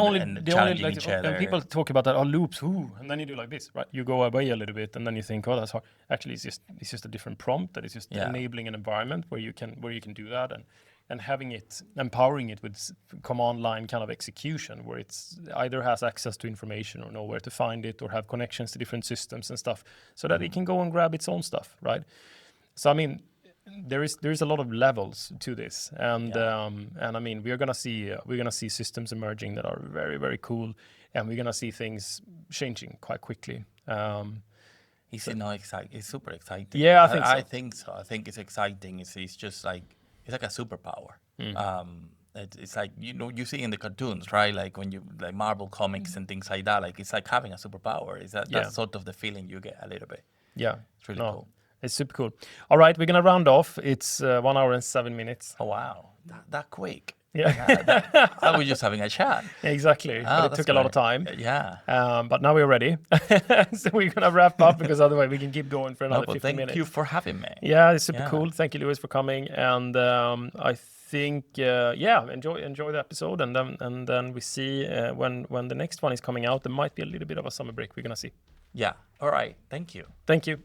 challenging each other. And people talk about that, loops, and then you do like this, right? You go away a little bit and then you think, that's hard. Actually, it's just a different prompt that is just enabling an environment where you can do that, and having it, empowering it with command line kind of execution, where it's either has access to information or know where to find it, or have connections to different systems and stuff, so that it can go and grab its own stuff, right? So I mean, there is a lot of levels to this, and I mean, we're gonna see systems emerging that are very, very cool, and we're gonna see things changing quite quickly. Is it not exciting? It's super exciting. Yeah, I think so. I think it's exciting. It's just like, it's like a superpower. It's like, you see in the cartoons, right? Like when you like Marvel comics and things like that. Like it's like having a superpower. That's sort of the feeling you get a little bit. Yeah, it's really cool. It's super cool. All right, we're gonna round off. It's 1 hour and 7 minutes. Oh wow, that quick. Yeah, I was just having a chat. Exactly, but it took a lot of time. Yeah. But now we're ready, so we're gonna wrap up, because otherwise we can keep going for another 15 minutes. Thank you for having me. Yeah, it's super cool. Thank you, Lewis, for coming. And I think enjoy the episode, and then we see when the next one is coming out. There might be a little bit of a summer break. We're gonna see. Yeah. All right. Thank you. Thank you.